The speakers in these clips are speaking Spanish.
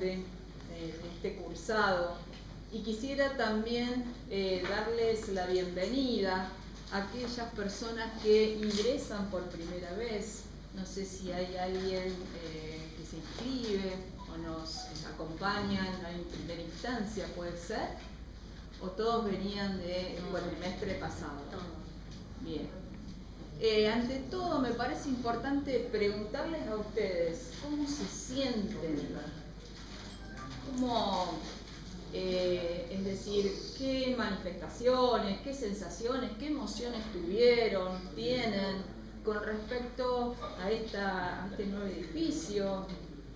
parte de este cursado. Y quisiera también darles la bienvenida a aquellas personas que ingresan por primera vez. No sé si hay alguien que se inscribe o nos acompaña en primera instancia, puede ser, o todos venían del cuatrimestre pasado. Bien. Ante todo, me parece importante preguntarles a ustedes cómo se sienten, cómo, es decir, qué manifestaciones, qué sensaciones, qué emociones tienen con respecto a este nuevo edificio.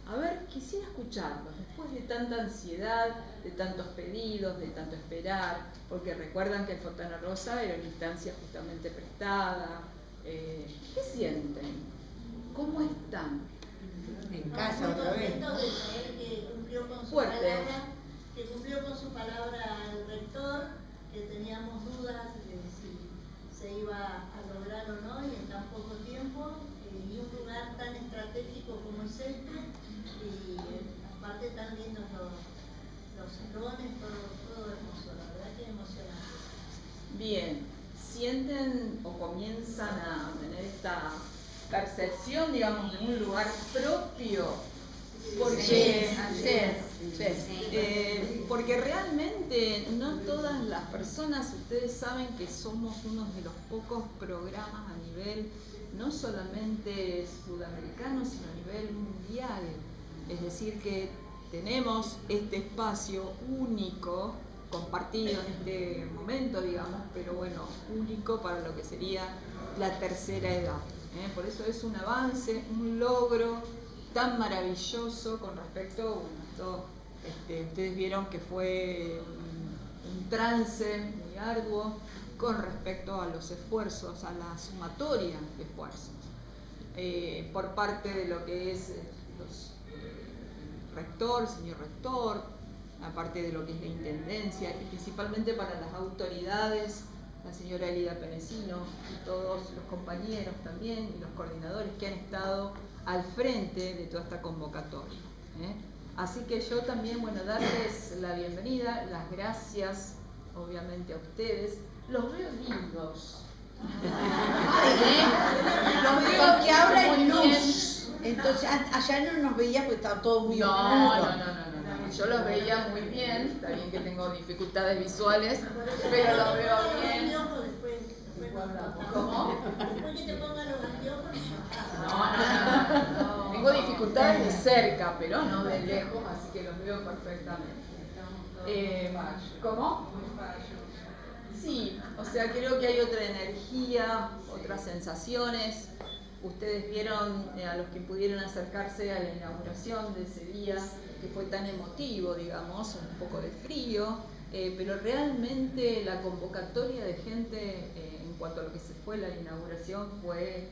A ver, quisiera escucharlos después de tanta ansiedad, de tantos pedidos, de tanto esperar, porque recuerdan que el Fontana Rosa era una instancia justamente prestada. ¿Qué sienten? ¿Cómo están? En casa otra vez. Que cumplió con su palabra, que cumplió con su palabra al rector, que teníamos dudas de si se iba a lograr o no, y en tan poco tiempo, y un lugar tan estratégico como es este, y aparte tan lindos los salones, todo hermoso, la verdad que emocionante. Bien. ¿Sienten o comienzan a tener esta percepción, digamos, de un lugar propio? Porque realmente no todas las personas, ustedes saben que somos uno de los pocos programas a nivel no solamente sudamericano, sino a nivel mundial. Es decir, que tenemos este espacio único, compartido en este momento, digamos, pero bueno, único para lo que sería la tercera edad. Por eso es un avance, un logro tan maravilloso con respecto, ustedes vieron que fue un trance muy arduo con respecto a los esfuerzos, a la sumatoria de esfuerzos, por parte de lo que es los rector, señor rector, aparte de lo que es la intendencia, y principalmente para las autoridades, la señora Elida Penecino y todos los compañeros también y los coordinadores que han estado al frente de toda esta convocatoria. Así que yo también, bueno, darles la bienvenida, las gracias, obviamente, a ustedes. Los veo lindos. Los veo que ahora hay luz. Entonces, allá no nos veía porque estaba todo muy oscuro. No. Yo los veía muy bien, está bien que tengo dificultades visuales, pero los veo bien. ¿Cómo? Después que te pongan los anteojos. No. Tengo dificultades de cerca, pero no de lejos, así que los veo perfectamente. ¿Cómo? Sí, o sea, creo que hay otra energía, otras sensaciones. Ustedes vieron a los que pudieron acercarse a la inauguración de ese día, que fue tan emotivo, digamos, un poco de frío, pero realmente la convocatoria de gente en cuanto a lo que se fue la inauguración fue,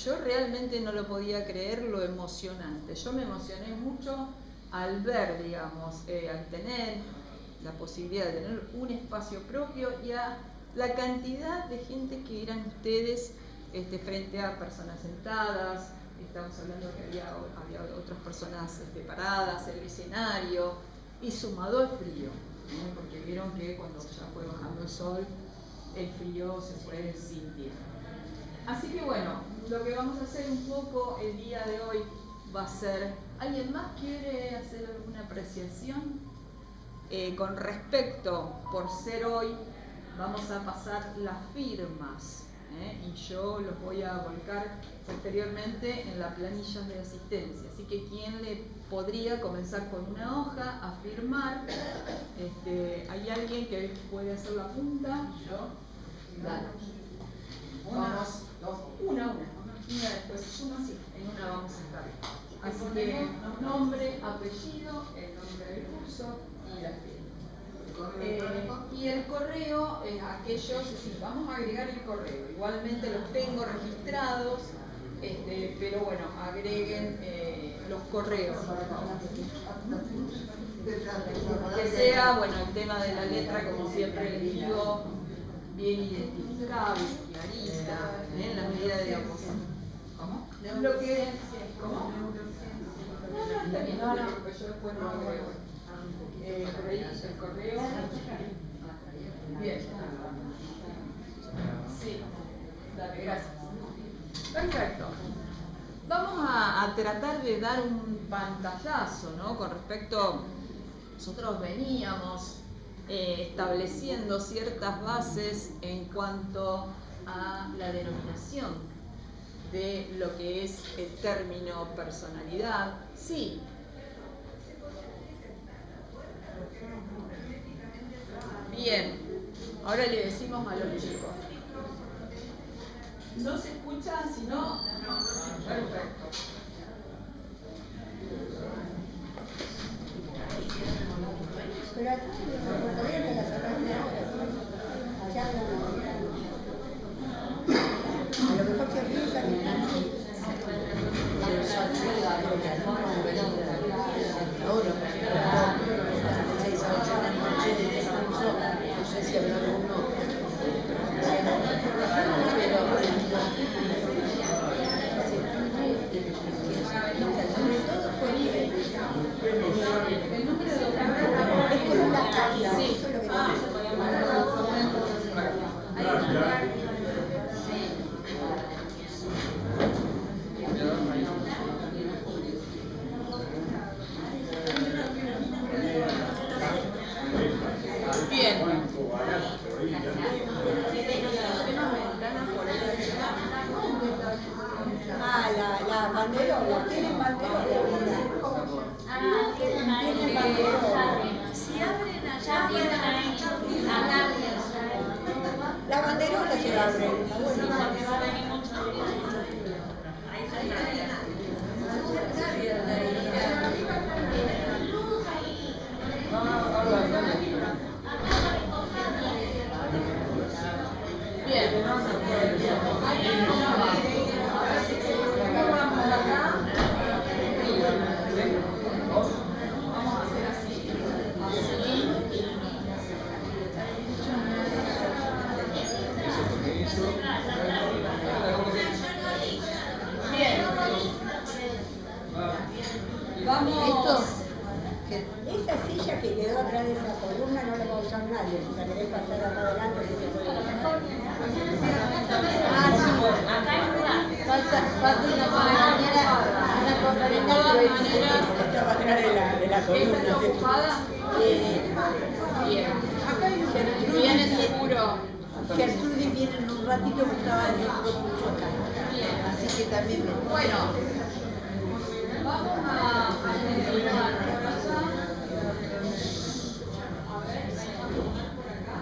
yo realmente no lo podía creer lo emocionante. Yo me emocioné mucho al ver, digamos, al tener la posibilidad de tener un espacio propio y a la cantidad de gente que eran ustedes frente a personas sentadas. Estamos hablando que había otras personas paradas, el escenario, y sumado al frío, porque vieron que cuando ya fue bajando el sol, el frío se fue sintiendo. Así que bueno, lo que vamos a hacer un poco el día de hoy va a ser, ¿alguien más quiere hacer alguna apreciación? Con respecto, por ser hoy, vamos a pasar las firmas. Y yo los voy a volcar posteriormente en la planilla de asistencia. Así que ¿quién le podría comenzar con una hoja a firmar? ¿Hay alguien que puede hacer la punta? Yo. Dale. Vamos, una. Después una, sí, en una vamos a estar. Así que nombre, apellido, el nombre del curso y la firma. Y el correo, aquellos, sí, vamos a agregar el correo, igualmente los tengo registrados, pero bueno, agreguen los correos. Que sea, bueno, el tema de la letra, como siempre les digo, bien identificable, clarita, en la medida de lo posible. ¿Cómo? ¿Cómo? termino, porque yo después no hago por ahí el correo. Bien. Sí, dale, gracias. Perfecto. Vamos a tratar de dar un pantallazo, ¿no? Con respecto, nosotros veníamos estableciendo ciertas bases en cuanto a la denominación de lo que es el término personalidad. Sí. Bien. Ahora le decimos a los chicos. ¿No se escucha? Si no, perfecto. Pero acá todavía te la sacaste allá a lo mejor que piensa que la banderola, ¿tienen banderola? ¿Tienen banderola? Si abren allá, vienen ahí. Acá. La banderola se abre. Sí, porque va a venir mucho. Esa silla que quedó atrás de esa columna no la va a usar nadie. Si la querés pasar acá adelante, sí se puede pasar. Ah, sí. Acá hay lugar. Falta una compañera, estaba atrás de la columna. ¿Esa está ocupada? Bien. Viene seguro. Gertrudis viene en un ratito que estaba en el otro curso acá. Así que también me... Bueno, vamos a terminar por allá. A ver si vamos por acá.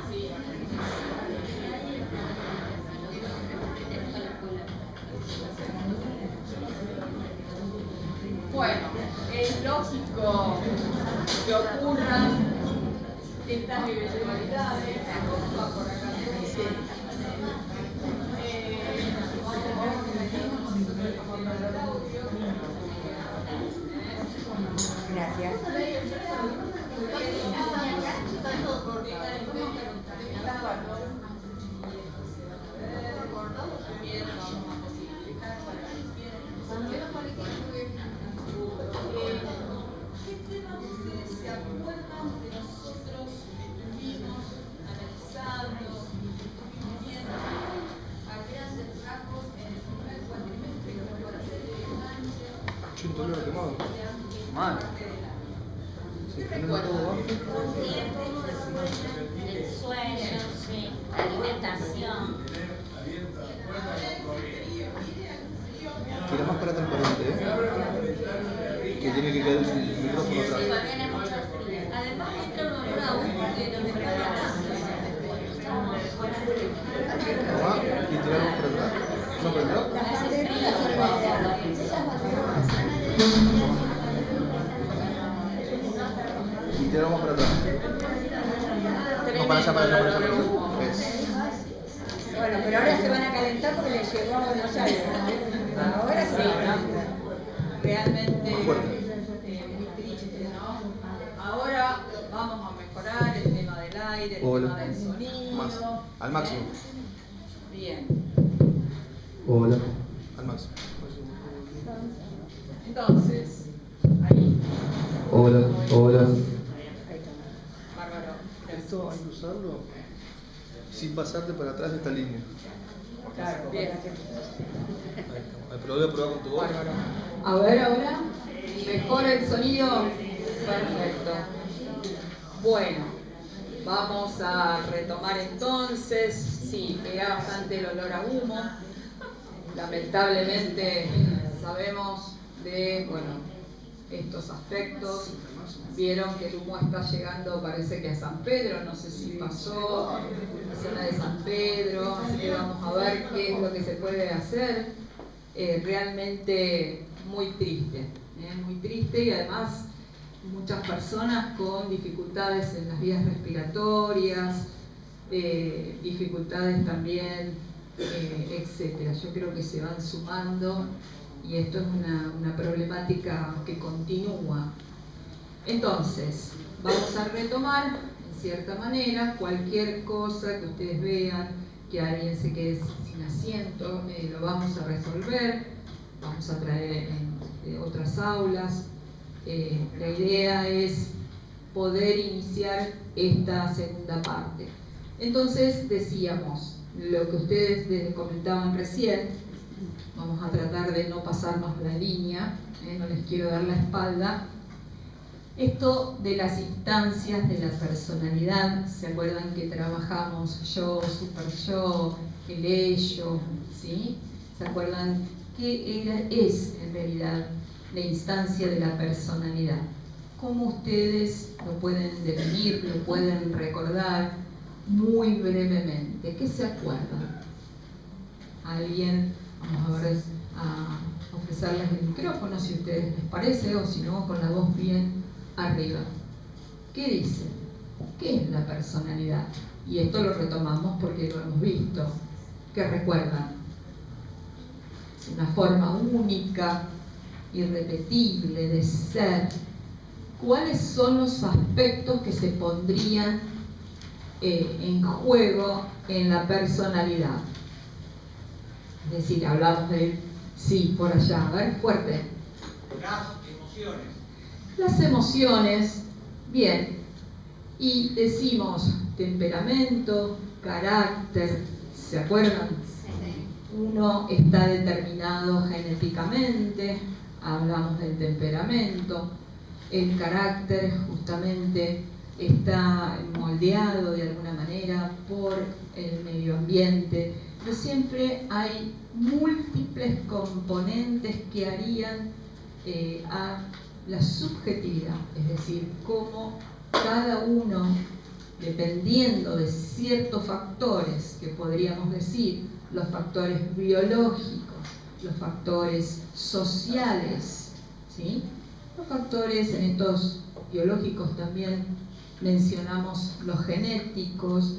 Sí. Bueno, es lógico que ocurran estas irregularidades. Va por acá. Sí. Gracias. ¿Qué temas ustedes se acuerdan de nosotros vimos, analizando, viendo a grandes rasgos en el primer cuatrimestre que fue la serie de año? $100 quemado. Mal. Sí, todo El sueño, sí. La alimentación. Tira más para transparente, ¿eh? Que tiene que quedar el micrófono atrás. Sí, viene mucho frío. Además entra un olor a humo que nos depara. Tomá y tiramos para atrás. ¿No prendió? Y tiramos para atrás. No, para allá, para allá, para allá. Es. Bueno, pero ahora se van a calentar porque les llegó a Buenos Aires. Ahora sí. Realmente Fuerte. muy triste, ¿no? Ahora vamos a mejorar el tema del aire, el Hola. tema del sonido. Más. Al máximo. Bien. Hola. Al máximo. Entonces, ahí. Hola, hola. Bárbaro. Esto hay que usarlo sin pasarte para atrás de esta línea. Claro, bien. Pero lo voy a probar con tu voz. Bárbaro. A ver ahora. ¿Mejora el sonido? Perfecto. Bueno, vamos a retomar entonces. Sí, era bastante el olor a humo. Lamentablemente sabemos de, estos aspectos. Vieron que el humo está llegando, parece que a San Pedro, no sé si pasó la zona de San Pedro, así que vamos a ver qué es lo que se puede hacer. Realmente muy triste y además muchas personas con dificultades en las vías respiratorias, dificultades también, etcétera. Yo creo que se van sumando y esto es una problemática que continúa. Entonces, vamos a retomar en cierta manera cualquier cosa que ustedes vean, que alguien se quede sin asiento, lo vamos a resolver, vamos a traer en otras aulas. La idea es poder iniciar esta segunda parte. Entonces decíamos, lo que ustedes comentaban recién, vamos a tratar de no pasarnos la línea, no les quiero dar la espalda. Esto de las instancias de la personalidad, ¿se acuerdan que trabajamos yo, super yo, el ello, ¿sí? ¿Se acuerdan qué es en realidad la instancia de la personalidad? ¿Cómo ustedes lo pueden definir, lo pueden recordar muy brevemente? ¿Qué se acuerdan? ¿Alguien? Vamos a ver, a ofrecerles el micrófono si a ustedes les parece, o si no, con la voz bien arriba. ¿Qué dice? ¿Qué es la personalidad? Y esto lo retomamos porque lo hemos visto. ¿Qué recuerdan? Es una forma única, irrepetible de ser. ¿Cuáles son los aspectos que se pondrían en juego en la personalidad? Es decir, hablamos de, sí, por allá, a ver, fuerte. Las emociones. Las emociones, bien, y decimos temperamento, carácter, ¿se acuerdan? Uno está determinado genéticamente, hablamos del temperamento, el carácter justamente está moldeado de alguna manera por el medio ambiente, pero siempre hay múltiples componentes que harían a la subjetividad, es decir, cómo cada uno, dependiendo de ciertos factores que podríamos decir, los factores biológicos, los factores sociales, ¿sí? Los factores en estos biológicos también mencionamos los genéticos,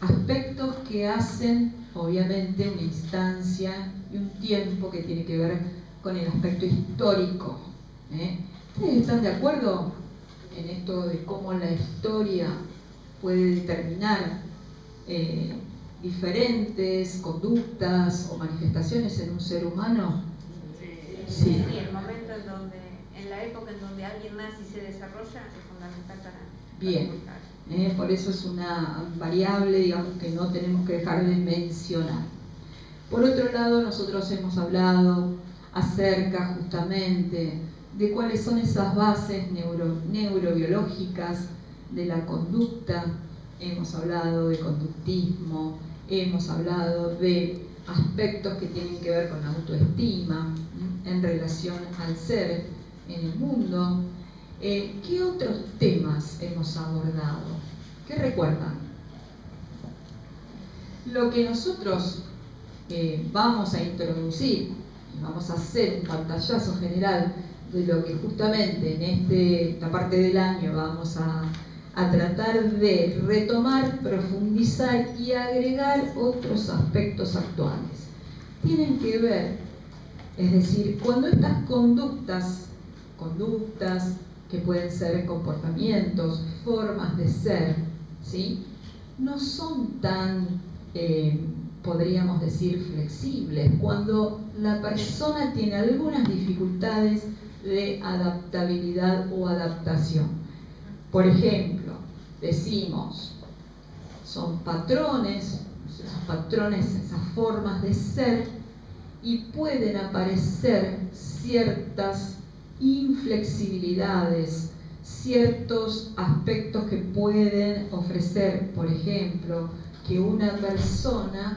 aspectos que hacen obviamente una instancia y un tiempo que tiene que ver con el aspecto histórico. ¿Ustedes están de acuerdo en esto de cómo la historia puede determinar diferentes conductas o manifestaciones en un ser humano? Sí, el momento en la época en donde alguien nace y se desarrolla es fundamental para bien, por eso es una variable, digamos, que no tenemos que dejar de mencionar. Por otro lado, nosotros hemos hablado acerca justamente de cuáles son esas bases neurobiológicas de la conducta. Hemos hablado de conductismo, hemos hablado de aspectos que tienen que ver con la autoestima en relación al ser en el mundo. ¿Qué otros temas hemos abordado? ¿Qué recuerdan? Lo que nosotros vamos a introducir, vamos a hacer un pantallazo general de lo que justamente en esta parte del año vamos a tratar de retomar, profundizar y agregar otros aspectos actuales. Tienen que ver, es decir, cuando estas conductas que pueden ser comportamientos, formas de ser, ¿sí? No son tan podríamos decir, flexibles, cuando la persona tiene algunas dificultades de adaptabilidad o adaptación. Por ejemplo, decimos, son patrones, esas formas de ser, y pueden aparecer ciertas inflexibilidades, ciertos aspectos que pueden ofrecer, por ejemplo, que una persona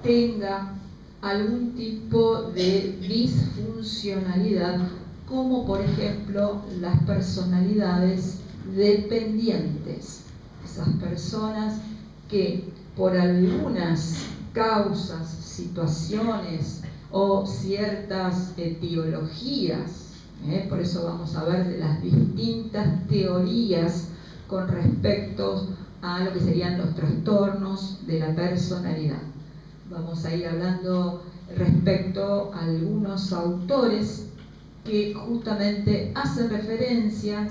tenga algún tipo de disfuncionalidad, como por ejemplo las personalidades dependientes, esas personas que por algunas causas, situaciones o ciertas etiologías, por eso vamos a ver de las distintas teorías con respecto a lo que serían los trastornos de la personalidad. Vamos a ir hablando respecto a algunos autores que justamente hacen referencia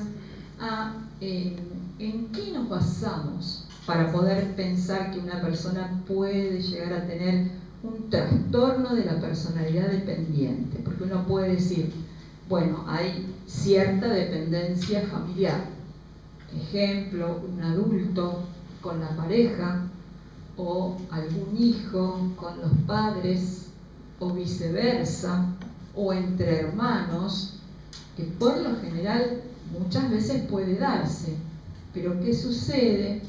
a en qué nos basamos para poder pensar que una persona puede llegar a tener un trastorno de la personalidad dependiente, porque uno puede decir, bueno, hay cierta dependencia familiar. Ejemplo, un adulto con la pareja, o algún hijo con los padres, o viceversa, o entre hermanos, que por lo general muchas veces puede darse. Pero ¿qué sucede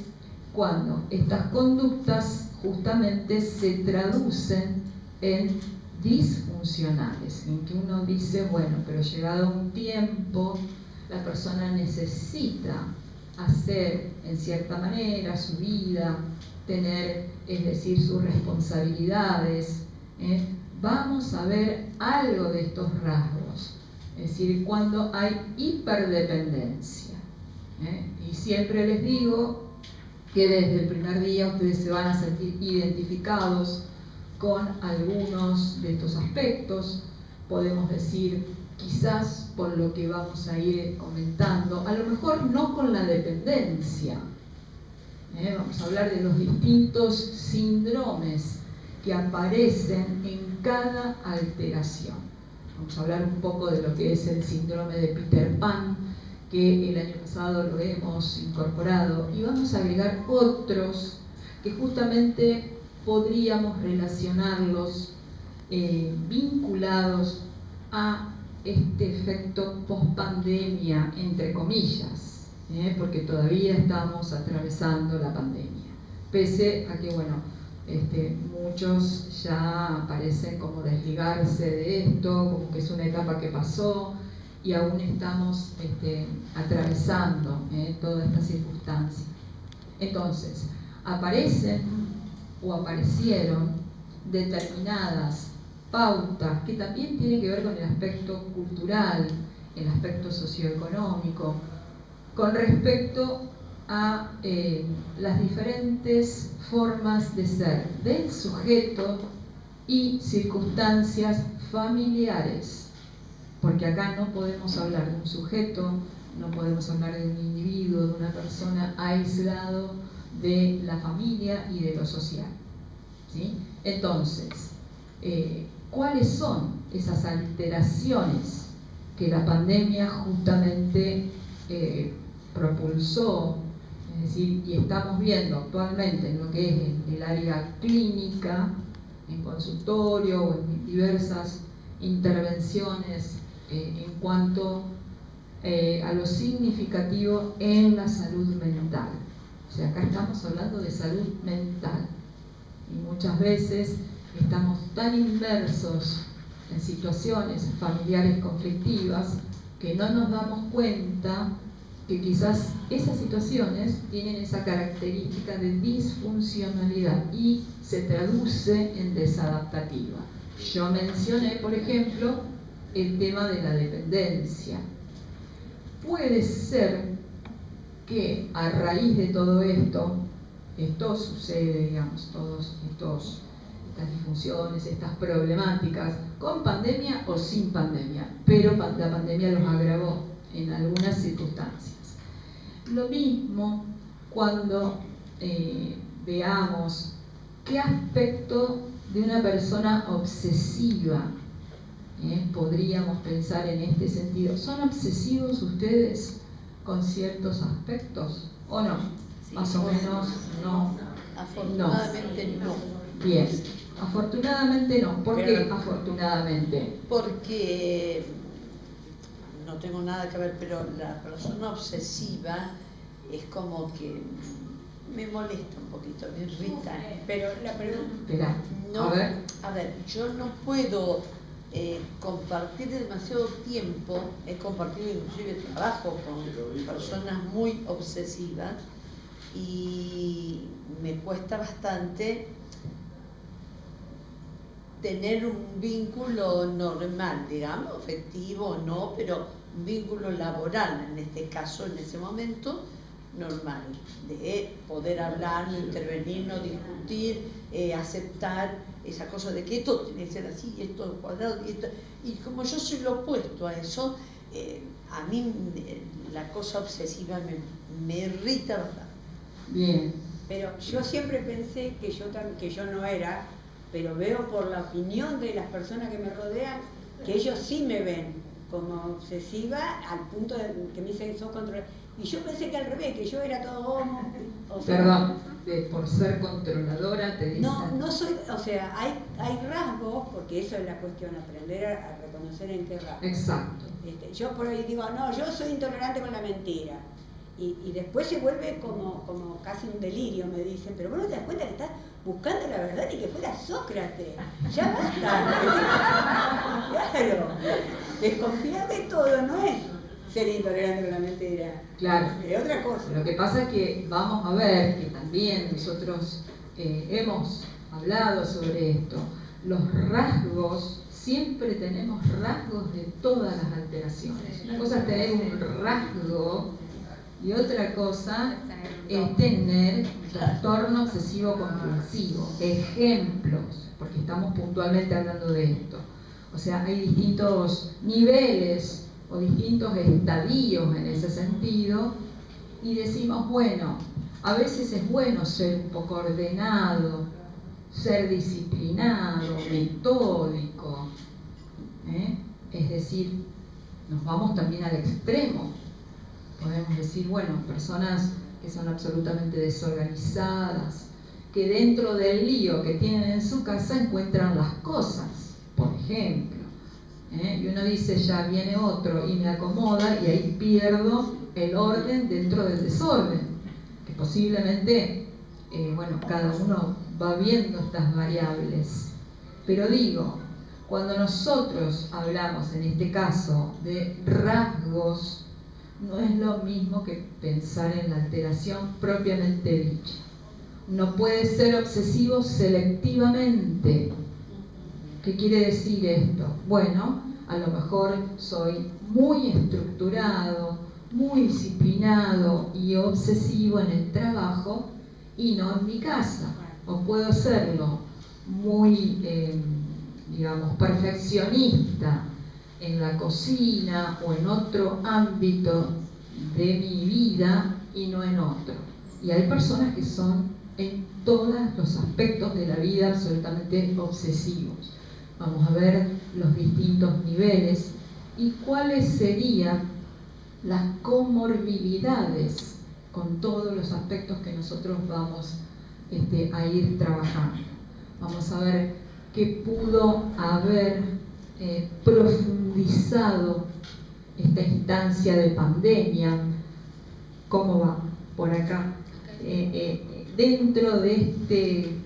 cuando estas conductas justamente se traducen en disfuncionales? En que uno dice, bueno, pero llegado un tiempo, la persona necesita hacer en cierta manera su vida, tener, es decir, sus responsabilidades. Vamos a ver algo de estos rasgos, es decir, cuando hay hiperdependencia. Y siempre les digo que desde el primer día ustedes se van a sentir identificados con algunos de estos aspectos. Podemos decir, quizás por lo que vamos a ir comentando, a lo mejor no con la dependencia. Vamos a hablar de los distintos síndromes que aparecen en cada alteración. Vamos a hablar un poco de lo que es el síndrome de Peter Pan, que el año pasado lo hemos incorporado, y vamos a agregar otros que justamente podríamos relacionarlos vinculados a este efecto post-pandemia, entre comillas, porque todavía estamos atravesando la pandemia, pese a que, bueno, muchos ya parecen como desligarse de esto, como que es una etapa que pasó, y aún estamos atravesando toda esta circunstancia. Entonces, aparecen o aparecieron determinadas pautas que también tienen que ver con el aspecto cultural, el aspecto socioeconómico, con respecto a las diferentes formas de ser del sujeto y circunstancias familiares. Porque acá no podemos hablar de un sujeto, no podemos hablar de un individuo, de una persona aislado de la familia y de lo social, ¿sí? Entonces, ¿cuáles son esas alteraciones que la pandemia justamente propulsó? Es decir, y estamos viendo actualmente en lo que es el área clínica, en consultorio o en diversas intervenciones en cuanto a lo significativo en la salud mental. O sea, acá estamos hablando de salud mental, y muchas veces estamos tan inmersos en situaciones familiares conflictivas que no nos damos cuenta que quizás esas situaciones tienen esa característica de disfuncionalidad y se traduce en desadaptativa. Yo mencioné, por ejemplo, el tema de la dependencia. Puede ser que a raíz de todo esto sucede, digamos, estas disfunciones, estas problemáticas, con pandemia o sin pandemia, pero la pandemia los agravó en algunas circunstancias. Lo mismo cuando veamos ¿qué aspecto de una persona obsesiva podríamos pensar en este sentido? ¿Son obsesivos ustedes con ciertos aspectos o no? Sí, Más o menos no. Afortunadamente no. Bien, afortunadamente no. ¿Por qué Pero- afortunadamente? Porque no tengo nada que ver, pero la persona obsesiva es como que me molesta un poquito, me irrita. Pero la pregunta... Esperá, No, a ver. yo no puedo compartir demasiado tiempo, he compartido inclusive trabajo con personas muy obsesivas y me cuesta bastante tener un vínculo normal, digamos, afectivo o no, pero un vínculo laboral en este caso, en ese momento, normal, de poder hablar, no intervenir, no discutir, aceptar esa cosa de que esto tiene que ser así, esto cuadrado, y como yo soy lo opuesto a eso, a mí la cosa obsesiva me irrita bastante. Bien. Pero yo siempre pensé que yo no era, pero veo por la opinión de las personas que me rodean que ellos sí me ven como obsesiva al punto de que me dicen sos controladora. Y yo pensé que al revés, que yo era todo homo. O sea, Perdón, por ser controladora te dicen. no soy, o sea, hay rasgos, porque eso es la cuestión, aprender a reconocer en qué rasgos. Exacto. Yo por ahí digo, no, yo soy intolerante con la mentira. Y después se vuelve como casi un delirio, me dicen, pero vos no te das cuenta que estás buscando la verdad y que fuera Sócrates. Ya basta. Claro. Desconfiar de todo no es ser intolerante con la mentira. Claro. Es otra cosa. Lo que pasa es que vamos a ver que también nosotros hemos hablado sobre esto. Los rasgos, siempre tenemos rasgos de todas las alteraciones. Una cosa es tener un rasgo y otra cosa es tener trastorno obsesivo compulsivo. Ejemplos, porque estamos puntualmente hablando de esto. O sea, hay distintos niveles o distintos estadios en ese sentido, y decimos, bueno, a veces es bueno ser un poco ordenado, ser disciplinado, metódico, es decir, nos vamos también al extremo. Podemos decir, bueno, personas que son absolutamente desorganizadas, que dentro del lío que tienen en su casa encuentran las cosas, por ejemplo. Y uno dice, ya viene otro y me acomoda, y ahí pierdo el orden dentro del desorden, que posiblemente, bueno, cada uno va viendo estas variables. Pero digo, cuando nosotros hablamos en este caso de rasgos, no es lo mismo que pensar en la alteración propiamente dicha. No puede ser obsesivo selectivamente. ¿Qué quiere decir esto? Bueno, a lo mejor soy muy estructurado, muy disciplinado y obsesivo en el trabajo y no en mi casa. O puedo serlo muy, digamos, perfeccionista en la cocina o en otro ámbito de mi vida y no en otro. Y hay personas que son en todos los aspectos de la vida absolutamente obsesivos. Vamos a ver los distintos niveles y cuáles serían las comorbilidades con todos los aspectos que nosotros vamos a ir trabajando. Vamos a ver qué pudo haber profundizado esta instancia de pandemia. ¿Cómo va? Por acá. Dentro de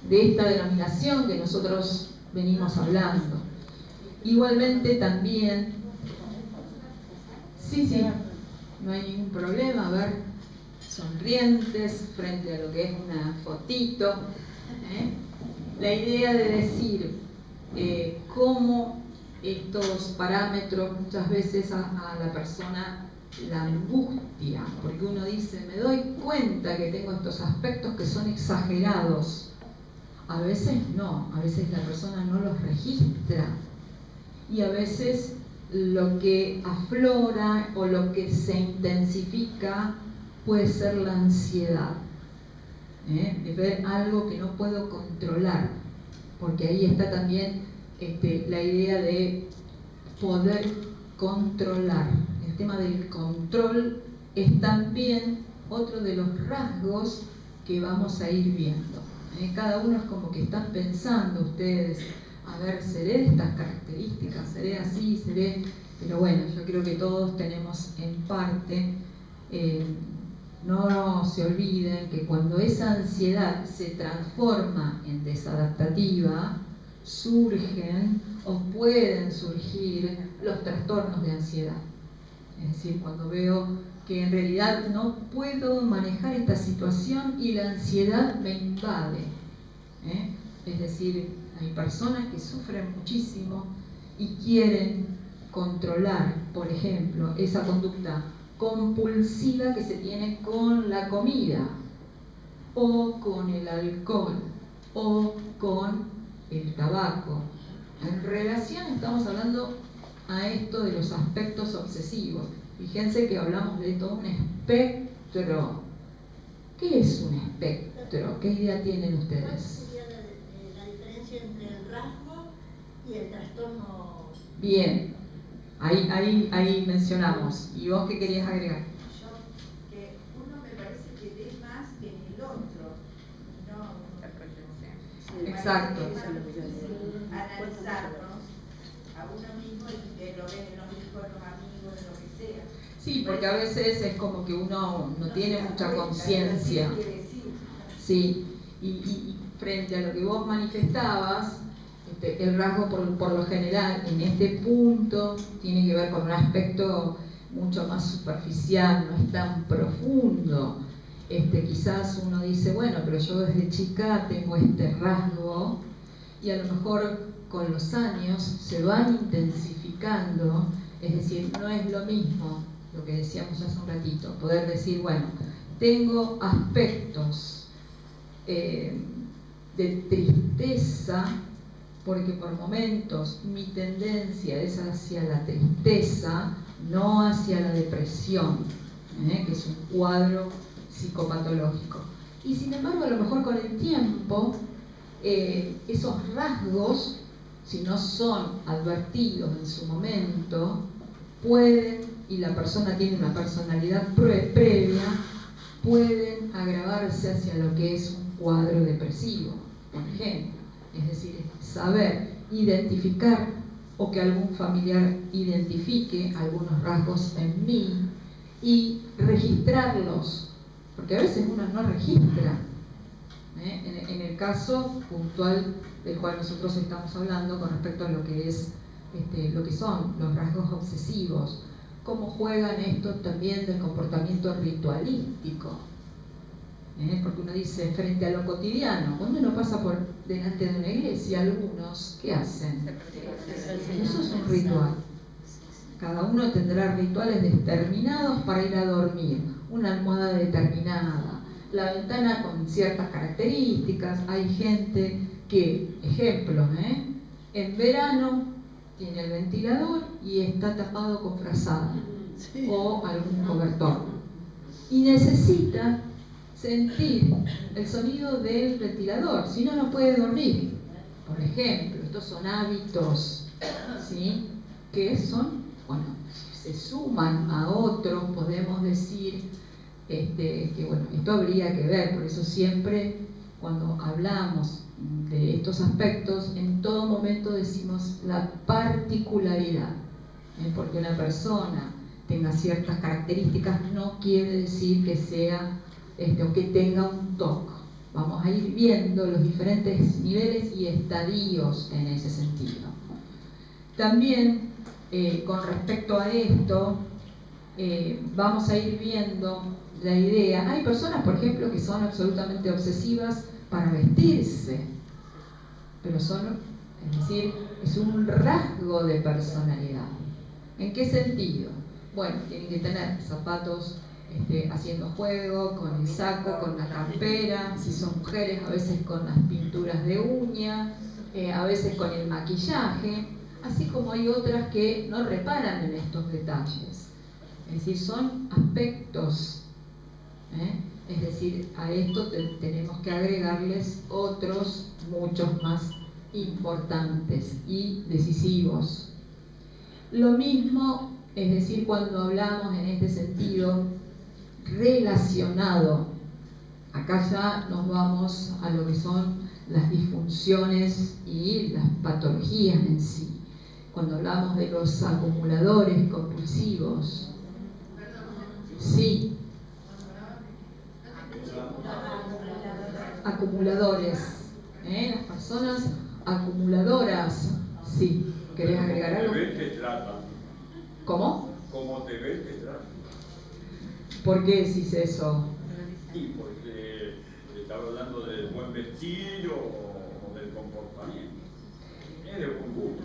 esta denominación que nosotros venimos hablando. Igualmente también, sí, no hay ningún problema, a ver, sonrientes frente a lo que es una fotito. La idea de decir cómo estos parámetros muchas veces a la persona la angustia, porque uno dice, me doy cuenta que tengo estos aspectos que son exagerados. A veces no, a veces la persona no los registra, y a veces lo que aflora o lo que se intensifica puede ser la ansiedad. de ver algo que no puedo controlar, porque ahí está también la idea de poder controlar. El tema del control es también otro de los rasgos que vamos a ir viendo. Cada uno es como que están pensando ustedes, a ver, ¿seré de estas características? ¿Seré así? ¿Seré? Pero bueno, yo creo que todos tenemos en parte, no se olviden que cuando esa ansiedad se transforma en desadaptativa, surgen o pueden surgir los trastornos de ansiedad. Es decir, cuando veo que en realidad no puedo manejar esta situación y la ansiedad me invade. Es decir, hay personas que sufren muchísimo y quieren controlar, por ejemplo, esa conducta compulsiva que se tiene con la comida, o con el alcohol, o con el tabaco. En relación estamos hablando a esto de los aspectos obsesivos. Fíjense que hablamos de todo un espectro. ¿Qué es un espectro? ¿Qué idea tienen ustedes? ¿Cuál sería la diferencia entre el rasgo y el trastorno? Bien, ahí mencionamos. ¿Y vos qué querías agregar? Yo, que uno me parece que ve más en el otro, no. Exacto. Analizarnos a uno mismo y que lo ven en los hijos, en los amigos, en lo que sea. Sí, porque a veces es como que uno no tiene mucha conciencia. Sí, y frente a lo que vos manifestabas, el rasgo por lo general en este punto tiene que ver con un aspecto mucho más superficial, no es tan profundo. Quizás uno dice, bueno, pero yo desde chica tengo este rasgo, y a lo mejor con los años se van intensificando. Es decir, no es lo mismo lo que decíamos hace un ratito, poder decir, bueno, tengo aspectos de tristeza, porque por momentos mi tendencia es hacia la tristeza, no hacia la depresión, que es un cuadro psicopatológico. Y sin embargo, a lo mejor con el tiempo, esos rasgos, si no son advertidos en su momento, pueden, y la persona tiene una personalidad previa, pueden agravarse hacia lo que es un cuadro depresivo, por ejemplo. Es decir, saber identificar o que algún familiar identifique algunos rasgos en mí y registrarlos, porque a veces uno no registra. En el caso puntual del cual nosotros estamos hablando con respecto a lo que es lo que son los rasgos obsesivos, cómo juegan esto también del comportamiento ritualístico, porque uno dice frente a lo cotidiano, cuando uno pasa por delante de una iglesia, algunos, ¿qué hacen? Eso es un ritual. Cada uno tendrá rituales determinados para ir a dormir, una almohada determinada, la ventana con ciertas características. Hay gente que, ejemplo, en verano tiene el ventilador y está tapado con frazada o algún cobertor y necesita sentir el sonido del ventilador, si no, no puede dormir. Por ejemplo, estos son hábitos, ¿sí?, que son, bueno, se suman a otros, podemos decir que, bueno, esto habría que ver, por eso siempre cuando hablamos de estos aspectos, en todo momento decimos la particularidad, porque una persona tenga ciertas características no quiere decir que sea o que tenga un TOC. Vamos a ir viendo los diferentes niveles y estadios en ese sentido. También con respecto a esto, vamos a ir viendo la idea. Hay personas, por ejemplo, que son absolutamente obsesivas para vestirse, pero son, es decir, es un rasgo de personalidad. ¿En qué sentido? Bueno, tienen que tener zapatos haciendo juego, con el saco, con la campera, si son mujeres, a veces con las pinturas de uña, a veces con el maquillaje, así como hay otras que no reparan en estos detalles. Es decir, son aspectos. Es decir, a esto tenemos que agregarles otros muchos más importantes y decisivos. Lo mismo, es decir, cuando hablamos en este sentido relacionado, acá ya nos vamos a lo que son las disfunciones y las patologías en sí. Cuando hablamos de los acumuladores compulsivos, sí, acumuladores, las personas acumuladoras, sí. ¿Querés agregar algo? Como te ves, te tratan. ¿Cómo? Como te ves, te tratan. ¿Por qué decís eso? Y porque estaba hablando del buen vestir o del comportamiento. Es de buen gusto.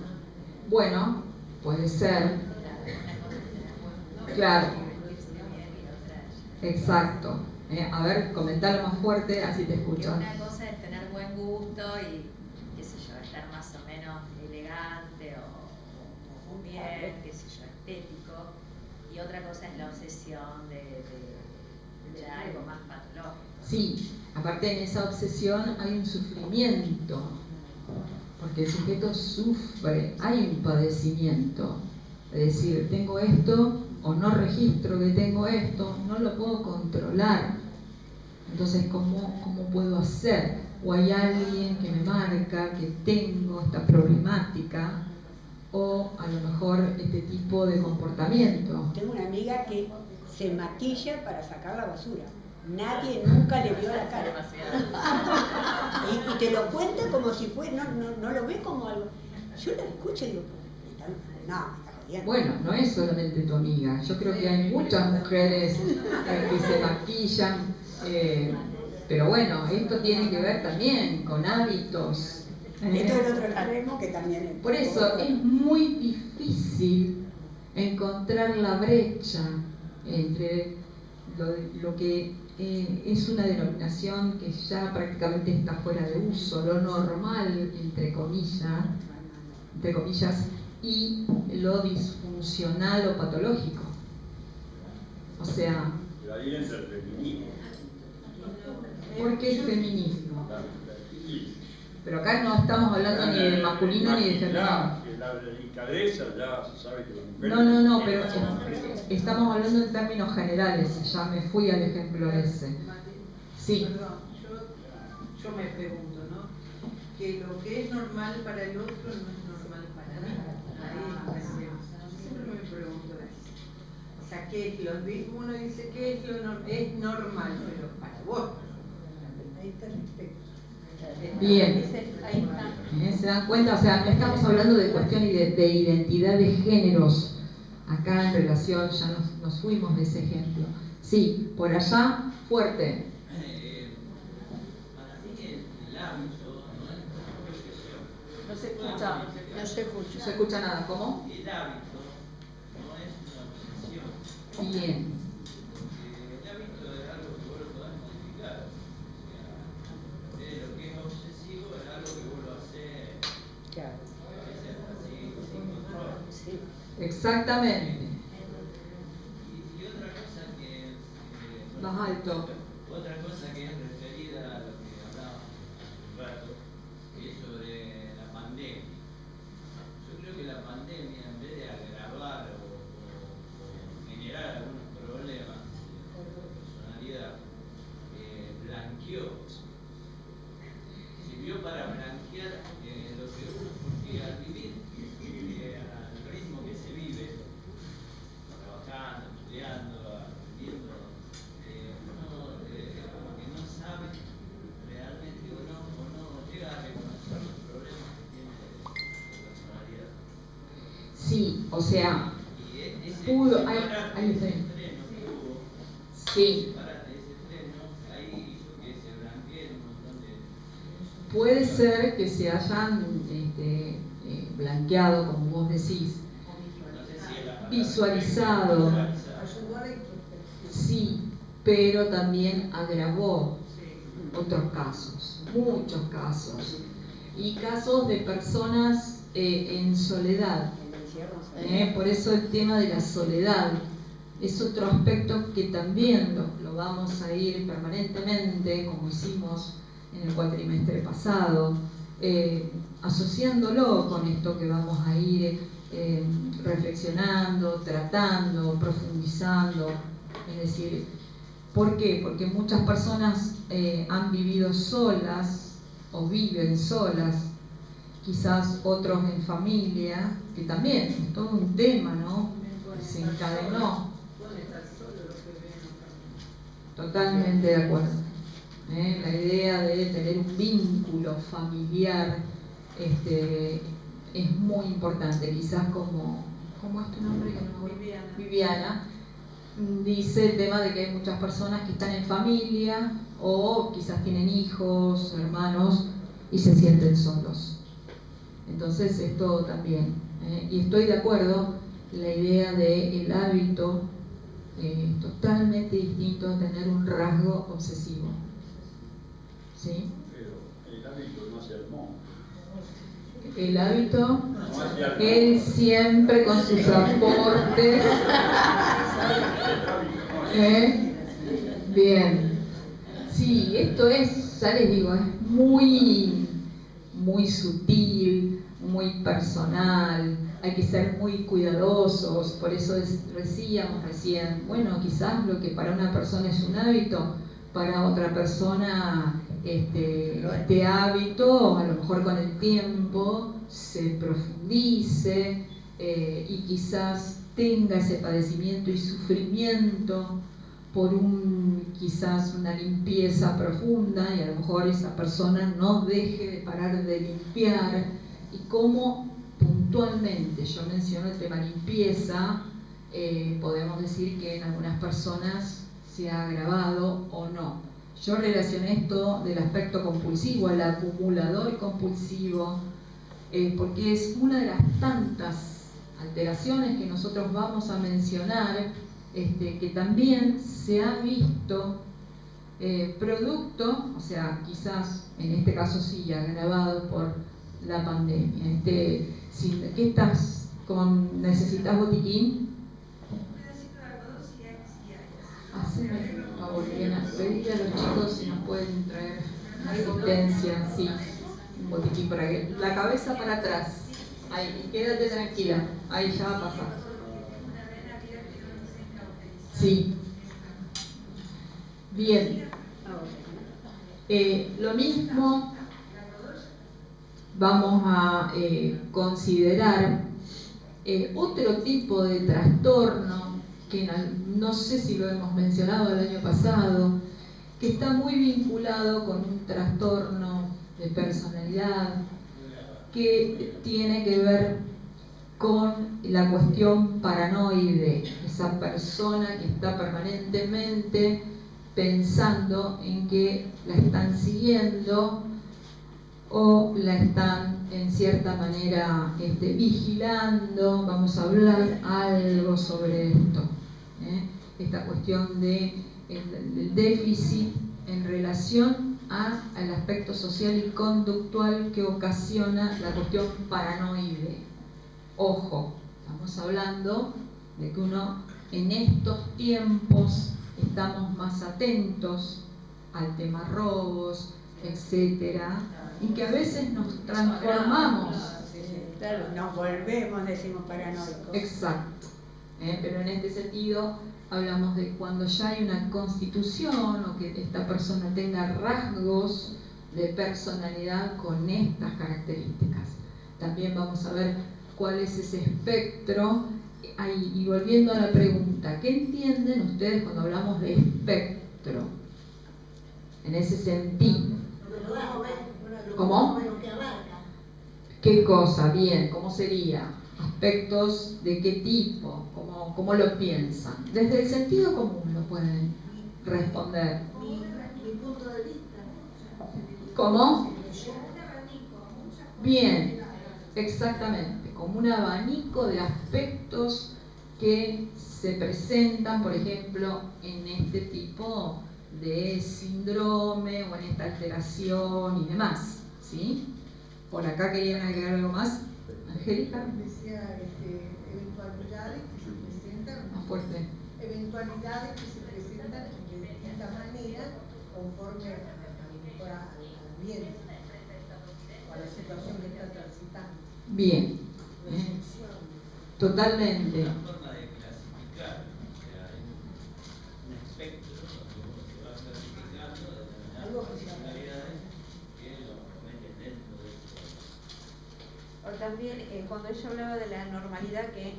Bueno, puede ser. Claro. Exacto. A ver, comentalo más fuerte, así te escucho. Una cosa es tener buen gusto y, qué sé yo, estar más o menos elegante o bien, qué sé yo, estético. Y otra cosa es la obsesión de algo más patológico. Sí, aparte en esa obsesión hay un sufrimiento, porque el sujeto sufre, hay un padecimiento. Es decir, tengo esto o no registro que tengo esto, no lo puedo controlar. Entonces, ¿cómo puedo hacer? O hay alguien que me marca que tengo esta problemática o a lo mejor este tipo de comportamiento. Tengo una amiga que se maquilla para sacar la basura. Nadie nunca le vio la cara. Y te lo cuenta como si fuera, no lo ve como algo. Yo la escucho y digo, no, me está jodiendo. Bueno, no es solamente tu amiga. Yo creo que hay muchas mujeres que se maquillan. Pero bueno, esto tiene que ver también con hábitos. Esto es el otro extremo que también es. Por eso es muy difícil encontrar la brecha entre lo que es una denominación que ya prácticamente está fuera de uso, lo normal, entre comillas, y lo disfuncional o patológico. O sea, Ahí entra el feminismo. ¿por qué el feminismo? Pero acá no estamos hablando ni de masculino ni de femenino. La delicadeza ya se sabe que la mujer... No, pero estamos hablando en términos generales, ya me fui al ejemplo ese. Sí. Perdón, yo me pregunto, ¿no? Que lo que es normal para el otro no es normal para mí. Siempre me pregunto eso. O sea, ¿qué es lo mismo? Uno dice que es normal, pero para vos. Ahí está el respeto. Bien, ¿se dan cuenta? O sea, no estamos hablando de cuestiones de identidad de géneros. Acá en relación, ya nos fuimos de ese ejemplo. Sí, por allá, fuerte. Para mí el hábito no es una profesión. No se escucha. No se escucha nada. ¿Cómo? El hábito no es una obsesión. Bien. El hábito es algo que vos lo podés modificar. O sea, lo que es obsesivo es algo que vos lo haces. Claro. Sin control. Sí. Exactamente. Y otra cosa que Más alto. otra cosa que es referida a lo que hablábamos hace un rato, que es sobre la pandemia. Yo creo que la pandemia, en vez de agravar o generar algunos problemas de personalidad, blanqueó. Sirvió para blanquear lo que uno, porque al vivir al ritmo que se vive, trabajando, estudiando, aprendiendo, uno como que no sabe realmente o no llega a reconocer los problemas que tiene de personalidad. Sí, o sea, Y ese pudo, separate hay ese estreno que hubo, sí. separate ese estreno, ahí hizo que se blanquee un montón de... Puede ser que se hayan blanqueado, como vos decís, visualizado, sí, pero también agravó otros casos, muchos casos, y casos de personas en soledad. Por eso el tema de la soledad, es otro aspecto que también lo vamos a ir permanentemente, como hicimos en el cuatrimestre pasado, asociándolo con esto que vamos a ir reflexionando, tratando, profundizando. Es decir, ¿por qué? Porque muchas personas han vivido solas o viven solas, quizás otros en familia, que también es todo un tema, ¿no? Se encadenó. Totalmente de acuerdo. La idea de tener un vínculo familiar es muy importante. Quizás ¿cómo es tu nombre? Viviana. Dice el tema de que hay muchas personas que están en familia o quizás tienen hijos, hermanos y se sienten solos. Entonces esto también. Y estoy de acuerdo, la idea del hábito totalmente distinto a tener un rasgo obsesivo. ¿Sí? Pero el hábito no hacia el monje. El hábito, él siempre con sus aportes. Bien. Sí, esto es, ya les digo, es muy sutil, muy personal. Hay que ser muy cuidadosos. Por eso decíamos recién, bueno, quizás lo que para una persona es un hábito, para otra persona este hábito a lo mejor con el tiempo se profundice y quizás tenga ese padecimiento y sufrimiento por quizás una limpieza profunda, y a lo mejor esa persona no deje de parar de limpiar. Y cómo puntualmente yo menciono el tema limpieza, podemos decir que en algunas personas se ha agravado o no. Yo relacioné esto del aspecto compulsivo, al acumulador compulsivo, porque es una de las tantas alteraciones que nosotros vamos a mencionar, que también se ha visto producto, o sea, quizás en este caso sí, agravado por la pandemia. ¿Qué estás con? ¿Necesitas botiquín? Haceme el favor, Elena, pedirle a los chicos si nos pueden traer una asistencia, sí, un botiquín para que la cabeza para atrás, ahí, quédate tranquila, ahí ya va a pasar. Sí. Bien. Lo mismo vamos a considerar otro tipo de trastorno que no sé si lo hemos mencionado el año pasado, que está muy vinculado con un trastorno de personalidad que tiene que ver con la cuestión paranoide, esa persona que está permanentemente pensando en que la están siguiendo o la están en cierta manera vigilando. Vamos a hablar algo sobre esto, esta cuestión del déficit en relación al aspecto social y conductual que ocasiona la cuestión paranoide. Ojo, estamos hablando de que uno en estos tiempos estamos más atentos al tema robos, etcétera, y que a veces nos transformamos. Claro, nos volvemos, decimos, paranoicos. Exacto. Pero en este sentido hablamos de cuando ya hay una constitución o que esta persona tenga rasgos de personalidad con estas características. También vamos a ver cuál es ese espectro. Y volviendo a la pregunta, ¿qué entienden ustedes cuando hablamos de espectro? En ese sentido. ¿Cómo? ¿Qué cosa? Bien, ¿cómo sería? ¿Aspectos de qué tipo? ¿Cómo lo piensan? Desde el sentido común lo pueden responder. Mi punto de vista. ¿Cómo? Bien, exactamente, como un abanico de aspectos que se presentan, por ejemplo, en este tipo de síndrome o en esta alteración y demás, ¿sí? Por acá querían agregar algo más. Angélica. Decía eventualidades que se presentan. Más fuerte. dualidades que se presentan de distintas maneras conforme al ambiente o a la situación que está transitando. Bien. Totalmente. Una forma de clasificar, o sea, hay un espectro donde uno se va clasificando determinadas particularidades que lo meten dentro de esto. O también cuando ella hablaba de la normalidad, que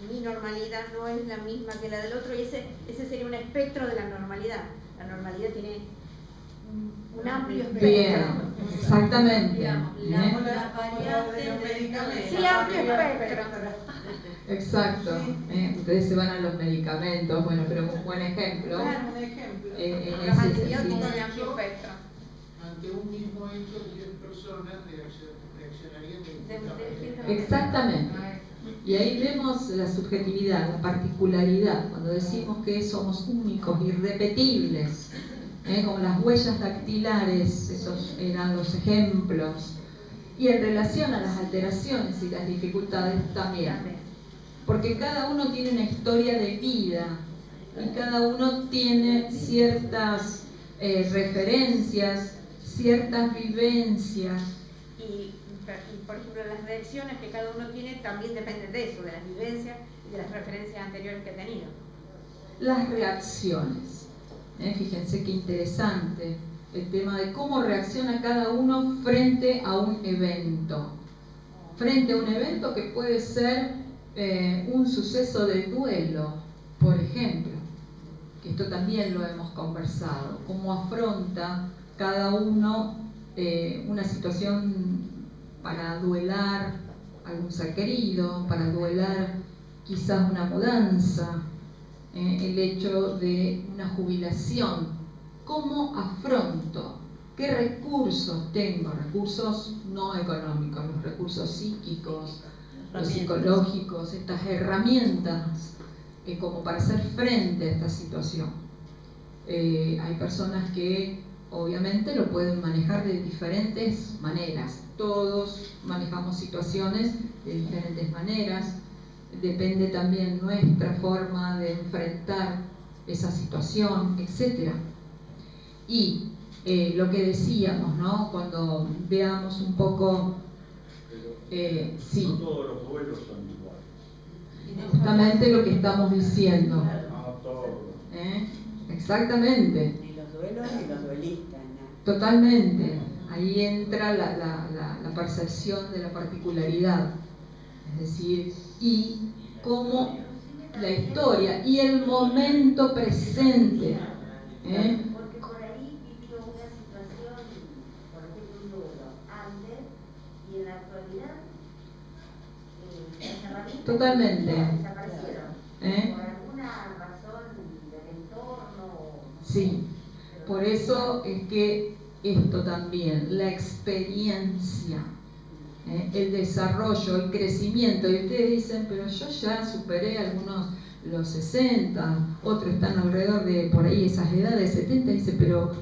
mi normalidad no es la misma que la del otro, y ese sería un espectro de la normalidad. La normalidad tiene un amplio espectro. Bien, exactamente. Digamos, la variante de los medicamentos. Sí, amplio espectro. Exacto. Ustedes se van a los medicamentos, bueno, pero un buen ejemplo. Claro, un ejemplo. Los antibióticos de amplio espectro. Ante un mismo hecho, 10 personas reaccionarían de distinta manera. Exactamente. Y ahí vemos la subjetividad, la particularidad, cuando decimos que somos únicos, irrepetibles, como las huellas dactilares, esos eran los ejemplos. Y en relación a las alteraciones y las dificultades también, porque cada uno tiene una historia de vida y cada uno tiene ciertas referencias, ciertas vivencias. Y, por ejemplo, las reacciones que cada uno tiene también dependen de eso, de las vivencias y de las referencias anteriores que ha tenido. Las reacciones. Fíjense qué interesante el tema de cómo reacciona cada uno frente a un evento. Frente a un evento que puede ser un suceso de duelo, por ejemplo, que esto también lo hemos conversado, cómo afronta cada uno una situación para duelar algún ser querido, para duelar quizás una mudanza, el hecho de una jubilación. ¿Cómo afronto? ¿Qué recursos tengo? Recursos no económicos, los recursos psíquicos, los psicológicos, estas herramientas como para hacer frente a esta situación. Hay personas que obviamente lo pueden manejar de diferentes maneras. Todos manejamos situaciones de diferentes maneras. Depende también nuestra forma de enfrentar esa situación, etc. Y lo que decíamos, ¿no? Cuando veamos un poco... sí. No todos los duelos son iguales. Justamente lo que estamos diciendo. No todos. Exactamente. Ni los duelos ni los duelistas. ¿No? Totalmente. Ahí entra la percepción de la particularidad. Es decir, y cómo la historia y el momento presente. Porque por ahí vivió una situación, por ejemplo, un duelo antes y en la actualidad las herramientas totalmente desaparecieron. Por alguna razón del entorno. Sí, por eso es que esto también, la experiencia, el desarrollo, el crecimiento, y ustedes dicen, pero yo ya superé algunos los 60, otros están alrededor de por ahí esas edades, 70, dice, pero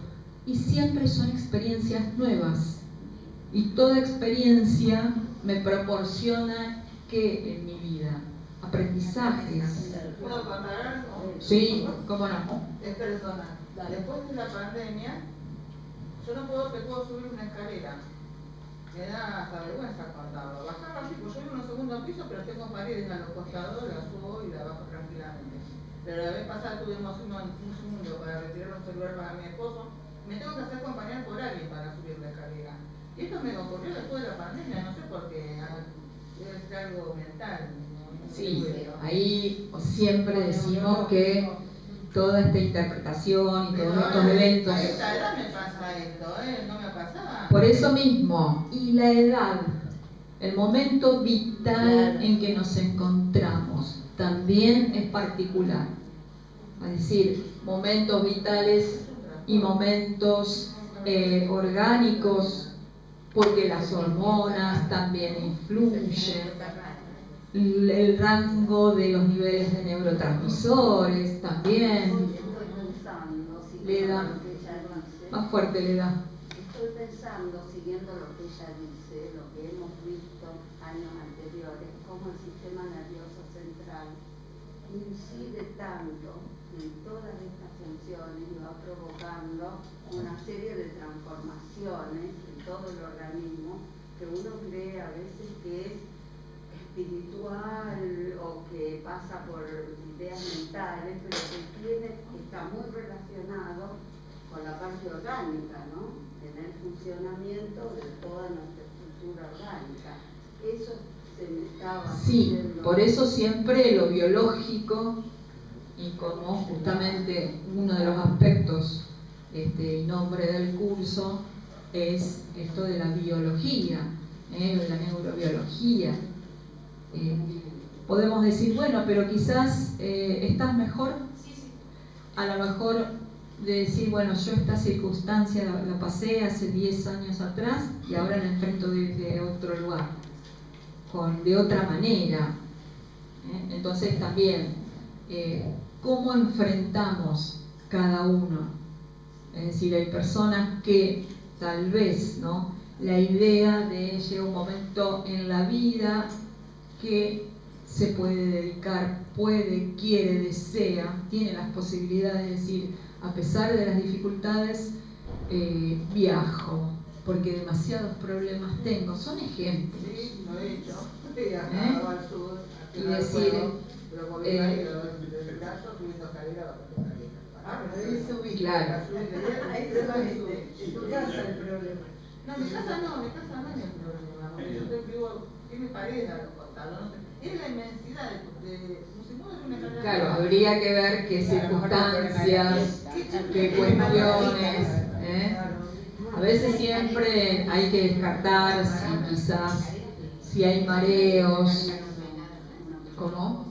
y siempre son experiencias nuevas, y toda experiencia me proporciona ¿qué en mi vida? Aprendizajes. ¿Puedo contar algo? Sí, cómo no. Es personal. Después de la pandemia, yo no puedo subir una escalera. Me da hasta vergüenza contarlo. Bajarlo así, pues yo vivo en un segundo piso, pero tengo paredes a los costados, la subo y la bajo tranquilamente. Pero la vez pasada tuvimos un segundo para retirar un celular para mi esposo. Me tengo que hacer acompañar por alguien para subir la escalera. Y esto me ocurrió después de la pandemia, no sé por qué. Debe ser algo mental. Sí, ahí siempre decimos que toda esta interpretación y todos estos eventos. A esta edad me pasa esto, no me pasaba. Por eso mismo, y la edad, el momento vital en que nos encontramos, también es particular. Es decir, momentos vitales y momentos orgánicos, porque las hormonas también influyen. El rango de los niveles de neurotransmisores también le da más fuerte, le da. Estoy pensando, siguiendo lo que ella dice, lo que hemos visto años anteriores, cómo el sistema nervioso central incide tanto en todas estas funciones y va provocando una serie de transformaciones en todo el organismo que uno cree a veces que es espiritual o que pasa por ideas mentales, pero que está muy relacionado con la parte orgánica, ¿no? En el funcionamiento de toda nuestra estructura orgánica. Eso se me estaba diciendo. Por eso siempre lo biológico, y como justamente uno de los aspectos y nombre del curso es esto de la biología, de la neurobiología. Podemos decir, bueno, pero quizás estás mejor, a lo mejor de decir, bueno, yo esta circunstancia la pasé hace 10 años atrás y ahora la enfrento de otro lugar, de otra manera. Entonces también, ¿cómo enfrentamos cada uno? Es decir, hay personas que tal vez, ¿no?, la idea de llega un momento en la vida que se puede dedicar, puede, quiere, desea, tiene las posibilidades de decir, a pesar de las dificultades, viajo, porque demasiados problemas tengo. Son ejemplos. Sí, lo he hecho. Al sur, y decir, pero con mi marido, en el caso, subiendo escalera, pero ahí subí. Claro. Ahí se va en tu casa el problema. No, mi casa no es el problema. Yo vivo, tiene pared a los costados, no sé. Es la inmensidad de no se mueve una escalera. Claro, habría que ver qué circunstancias, qué cuestiones. A veces siempre hay que descartar si quizás, si hay mareos. ¿Cómo?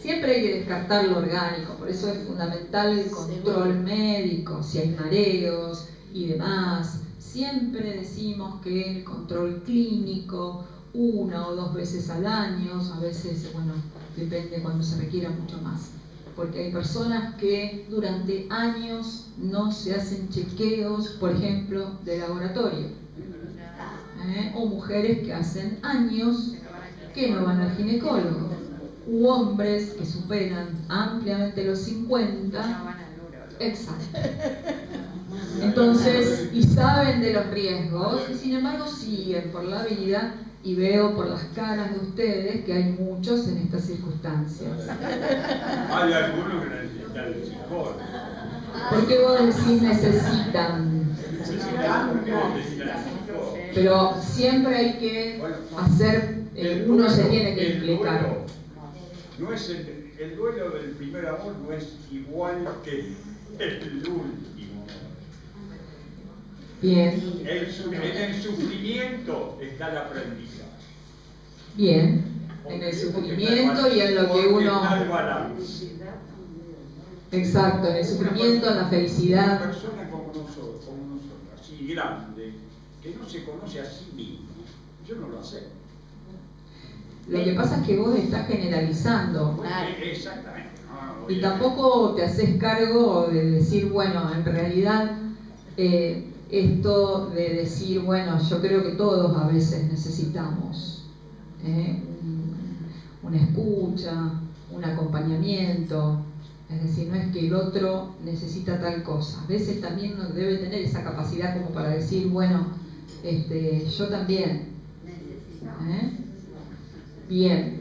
Siempre hay que descartar lo orgánico, por eso es fundamental el control médico, si hay mareos y demás. Siempre decimos que el control clínico, 1 o 2 veces al año, a veces, bueno, depende cuando se requiera mucho más. Porque hay personas que durante años no se hacen chequeos, por ejemplo, de laboratorio. O mujeres que hacen años que no van al ginecólogo. U hombres que superan ampliamente los 50. Exacto. Entonces, y saben de los riesgos, y sin embargo siguen por la vida, y veo por las caras de ustedes que hay muchos en estas circunstancias. Hay algunos que necesitan el psicólogo. ¿Por qué vos decís necesitan? Pero siempre hay que hacer, uno se tiene que explicar. No es el duelo del primer amor no es igual que el último. Bien. En el sufrimiento está el aprendizaje. Bien. En el sufrimiento y en lo que uno... Exacto, en el sufrimiento, en la felicidad. Una persona como nosotros, así grande, que no se conoce a sí mismo, yo no lo acepto. Lo que pasa es que vos estás generalizando. Exactamente. Y tampoco te haces cargo de decir, bueno, en realidad esto de decir, bueno, yo creo que todos a veces necesitamos una escucha, un acompañamiento. Es decir, no es que el otro necesita tal cosa. A veces también uno debe tener esa capacidad como para decir, bueno, yo también. Bien.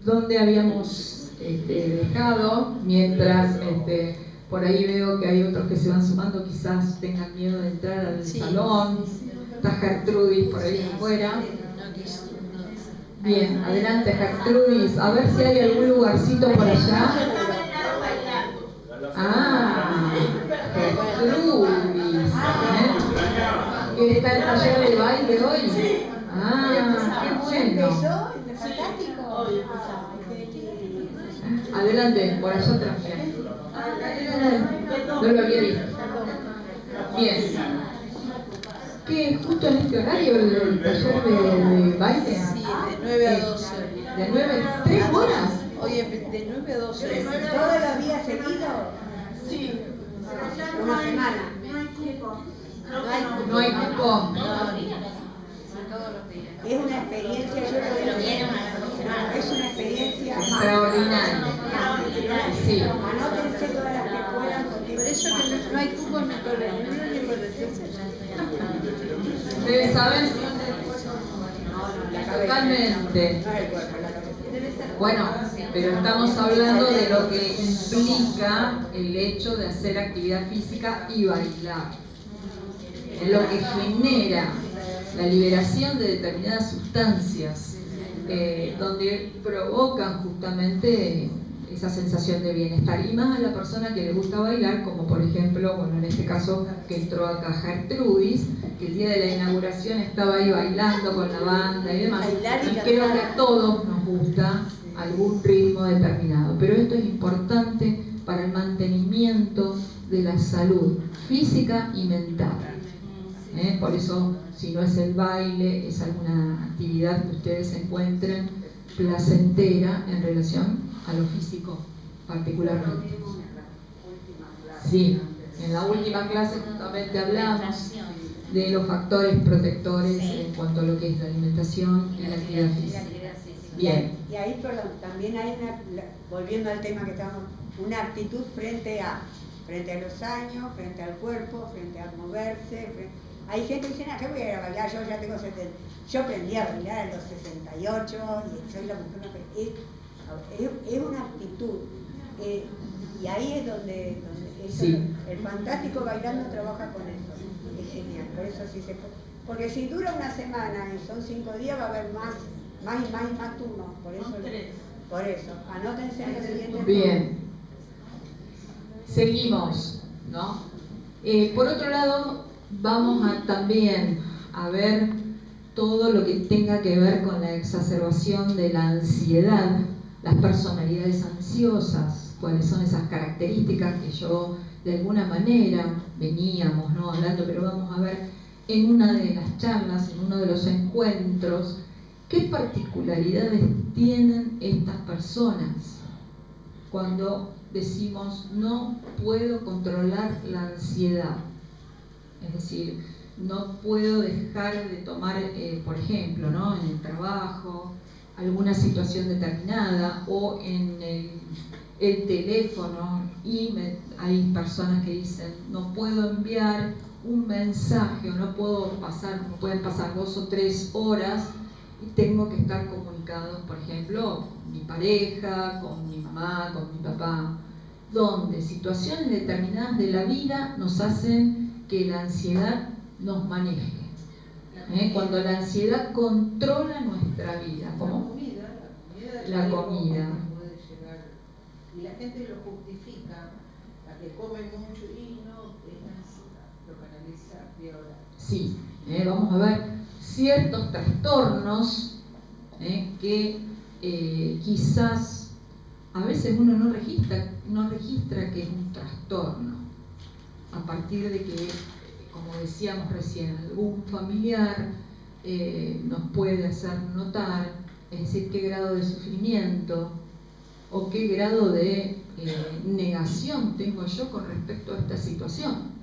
¿Dónde habíamos dejado? Mientras por ahí veo que hay otros que se van sumando, quizás tengan miedo de entrar al salón. Está Gertrudis por ahí afuera. Bien, adelante Gertrudis, a ver si hay algún lugarcito por allá. Gertrudis, ¿que está el taller de baile hoy? Qué bueno. Adelante, por allá atrás. No lo había visto. Bien. ¿Qué? ¿Justo en este horario el taller de baile? Sí, de 9 a 12. ¿De 9 a 3 horas? Oye, de 9 a 12. ¿Todos los días seguidos? Sí. Una semana. No hay cupo. No hay cupo. Todos los días. Es una experiencia, yo lo es una experiencia extraordinaria. Sí. Anótense todas las que puedan. Por eso que no hay cupo ni por el libro ni por el tercero. Ustedes saben, totalmente. Bueno, pero estamos hablando de lo que implica el hecho de hacer actividad física y bailar. Es lo que genera la liberación de determinadas sustancias, donde provocan justamente esa sensación de bienestar. Y más a la persona que le gusta bailar, como por ejemplo, bueno, en este caso que entró acá Gertrudis, que el día de la inauguración estaba ahí bailando con la banda y demás. Y creo que a todos nos gusta algún ritmo determinado, pero esto es importante para el mantenimiento de la salud física y mental. Por eso, si no es el baile, es alguna actividad que ustedes encuentren placentera en relación a lo físico particularmente. Sí, en la última clase justamente hablamos de los factores protectores en cuanto a lo que es la alimentación y la actividad física. Bien. Y ahí, perdón, también hay volviendo al tema que estábamos, una actitud frente a los años, frente al cuerpo, frente a moverse. Hay gente que dice, ¿qué voy a ir a bailar? Yo ya tengo 70. Yo aprendí a bailar a los 68 y soy la mujer es una actitud. Y ahí es donde sí. El fantástico bailando trabaja con eso. Es genial, por eso sí se puede. Porque si dura una semana y son 5 días, va a haber más turnos. Por eso, anótense en los siguientes. Bien. Seguimos, ¿no? Por otro lado, vamos a también a ver todo lo que tenga que ver con la exacerbación de la ansiedad, las personalidades ansiosas, cuáles son esas características que yo de alguna manera veníamos, ¿no?, hablando, pero vamos a ver en una de las charlas, en uno de los encuentros, qué particularidades tienen estas personas cuando decimos no puedo controlar la ansiedad. Es decir, no puedo dejar de tomar, por ejemplo, ¿no?, en el trabajo, alguna situación determinada o en el teléfono, y hay personas que dicen no puedo enviar un mensaje o no pueden pasar 2 o 3 horas y tengo que estar comunicado, por ejemplo, con mi pareja, con mi mamá, con mi papá, donde situaciones determinadas de la vida nos hacen que la ansiedad nos maneje. Cuando la ansiedad controla nuestra vida, como la comida. Y la gente lo justifica, la que come mucho y no lo canaliza peor. Sí, vamos a ver ciertos trastornos que quizás a veces uno no registra que es un trastorno, a partir de que, como decíamos recién, algún familiar nos puede hacer notar, es decir, qué grado de sufrimiento o qué grado de negación tengo yo con respecto a esta situación.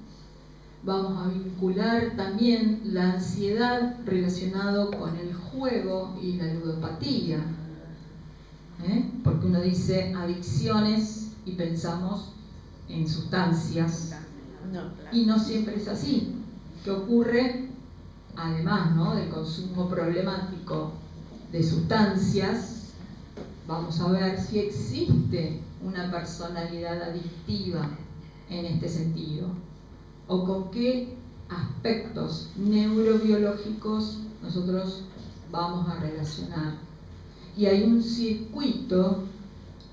Vamos a vincular también la ansiedad relacionado con el juego y la ludopatía, porque uno dice adicciones y pensamos en sustancias, y no siempre es así. ¿Qué ocurre? Además, ¿no?, del consumo problemático de sustancias, vamos a ver si existe una personalidad adictiva en este sentido, o con qué aspectos neurobiológicos nosotros vamos a relacionar. Y hay un circuito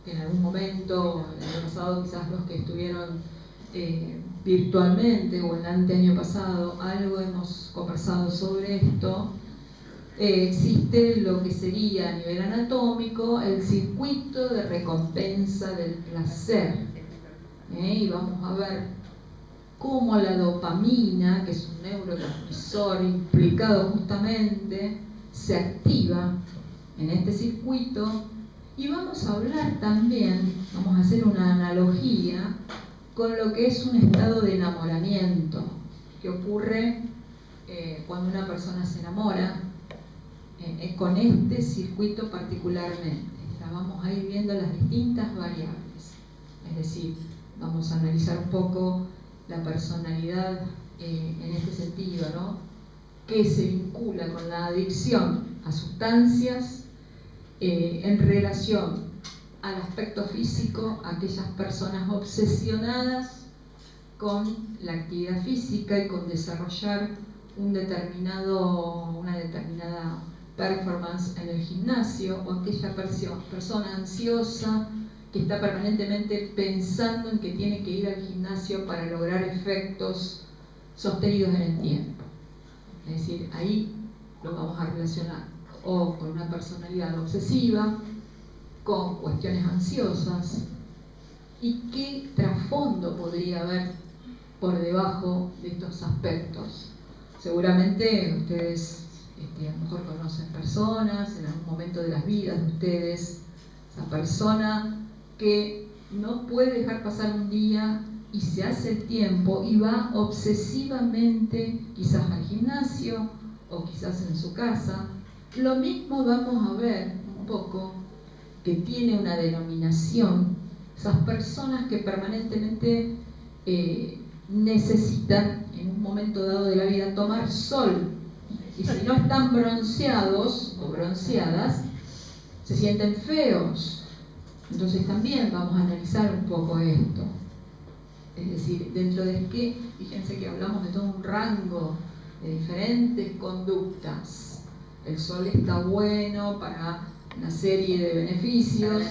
que en algún momento, el año pasado, quizás los que estuvieron virtualmente o el anteaño pasado, algo hemos conversado sobre esto. Existe lo que sería a nivel anatómico el circuito de recompensa del placer, y vamos a ver cómo la dopamina, que es un neurotransmisor implicado justamente, se activa en este circuito. Y vamos a hablar también, vamos a hacer una analogía con lo que es un estado de enamoramiento que ocurre cuando una persona se enamora. con este circuito particularmente. Vamos a ir viendo las distintas variables, es decir, vamos a analizar un poco la personalidad en este sentido, ¿no? Que se vincula con la adicción a sustancias en relación al aspecto físico, aquellas personas obsesionadas con la actividad física y con desarrollar una determinada performance en el gimnasio, o aquella persona ansiosa que está permanentemente pensando en que tiene que ir al gimnasio para lograr efectos sostenidos en el tiempo. Es decir, ahí lo vamos a relacionar o con una personalidad obsesiva, con cuestiones ansiosas, y qué trasfondo podría haber por debajo de estos aspectos. Seguramente ustedes a lo mejor conocen personas en algún momento de las vidas de ustedes, esa persona que no puede dejar pasar un día y se hace el tiempo y va obsesivamente quizás al gimnasio o quizás en su casa. Lo mismo vamos a ver un poco que tiene una denominación, esas personas que permanentemente necesitan en un momento dado de la vida tomar sol, y si no están bronceados o bronceadas se sienten feos. Entonces también vamos a analizar un poco esto, es decir, dentro de qué, fíjense que hablamos de todo un rango de diferentes conductas. El sol está bueno para una serie de beneficios,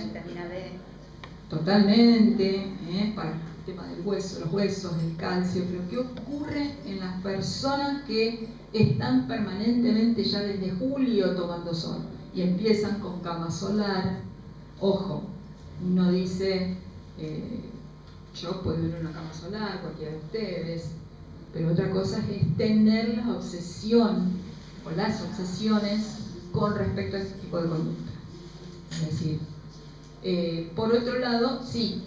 totalmente, para el tema del hueso, los huesos, el calcio. Pero ¿qué ocurre en las personas que están permanentemente ya desde julio tomando sol y empiezan con cama solar? Ojo, uno dice, yo puedo ir a una cama solar, cualquiera de ustedes, pero otra cosa es tener la obsesión o las obsesiones con respecto a este tipo de conducta. Es decir, por otro lado, sí.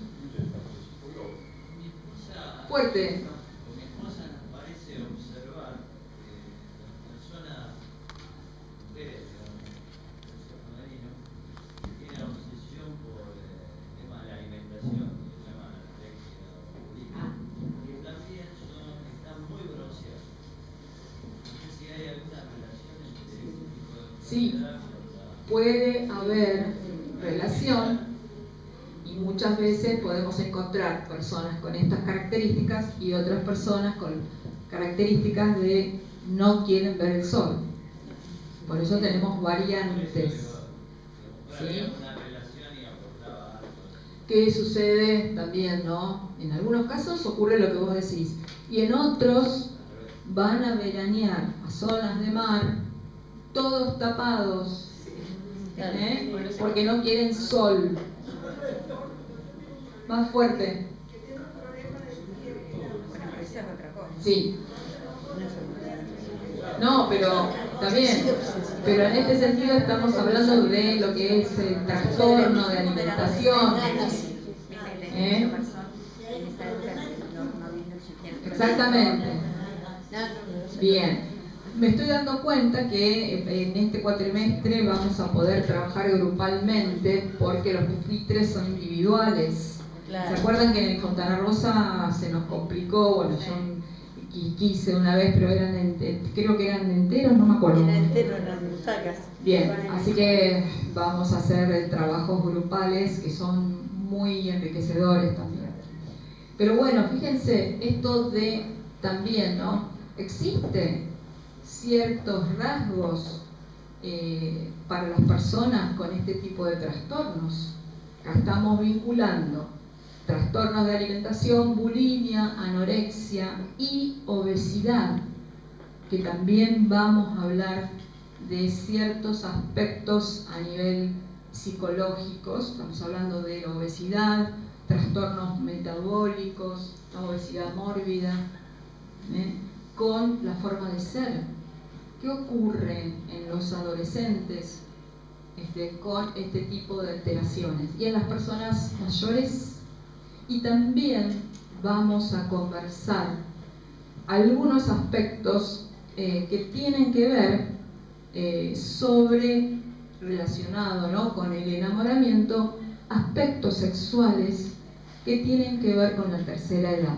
Fuerte. Mi esposa nos parece observar personas, mujeres, femenino, que tienen obsesión por el tema de la alimentación, que se llama anorexia o bulimia, que también están muy bronceadas. No sé si hay alguna relación entre ese tipo de cosas. Sí, puede haber relación, y muchas veces podemos encontrar personas con estas características y otras personas con características de no quieren ver el sol. Por eso tenemos variantes. ¿Sí? ¿Qué sucede también, no? En algunos casos ocurre lo que vos decís, y en otros van a veranear a zonas de mar, todos tapados, porque no quieren sol. Más fuerte. Sí. No, pero también, pero en este sentido estamos hablando de lo que es el trastorno de alimentación. Exactamente. Bien. Me estoy dando cuenta que en este cuatrimestre vamos a poder trabajar grupalmente porque los pupitres son individuales. Claro. ¿Se acuerdan que en el Fontana Rosa se nos complicó? Bueno, yo quise una vez, pero creo que eran enteros, no me acuerdo. Eran enteros, eran butacas. Bien, así que vamos a hacer trabajos grupales que son muy enriquecedores también. Pero bueno, fíjense, esto de también, ¿no? Existe ciertos rasgos para las personas con este tipo de trastornos. Acá estamos vinculando trastornos de alimentación, bulimia, anorexia y obesidad, que también vamos a hablar de ciertos aspectos a nivel psicológicos. Estamos hablando de obesidad, trastornos metabólicos, obesidad mórbida, con la forma de ser. ¿Qué ocurre en los adolescentes con este tipo de alteraciones? Y en las personas mayores. Y también vamos a conversar algunos aspectos que tienen que ver sobre, relacionado, ¿no?, con el enamoramiento, aspectos sexuales que tienen que ver con la tercera edad.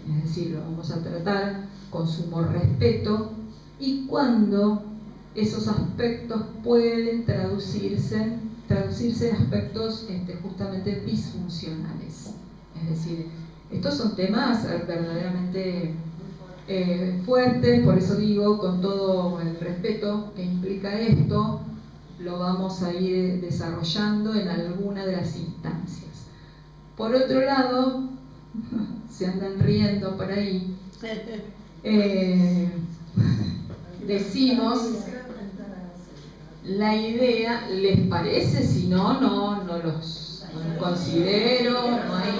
Es decir, lo vamos a tratar con sumo respeto y cuando esos aspectos pueden traducirse en aspectos justamente disfuncionales. Es decir, estos son temas verdaderamente fuertes, por eso digo, con todo el respeto que implica esto, lo vamos a ir desarrollando en alguna de las instancias. Por otro lado, se andan riendo por ahí, decimos, la idea, ¿les parece? Si no, no los considero, no hay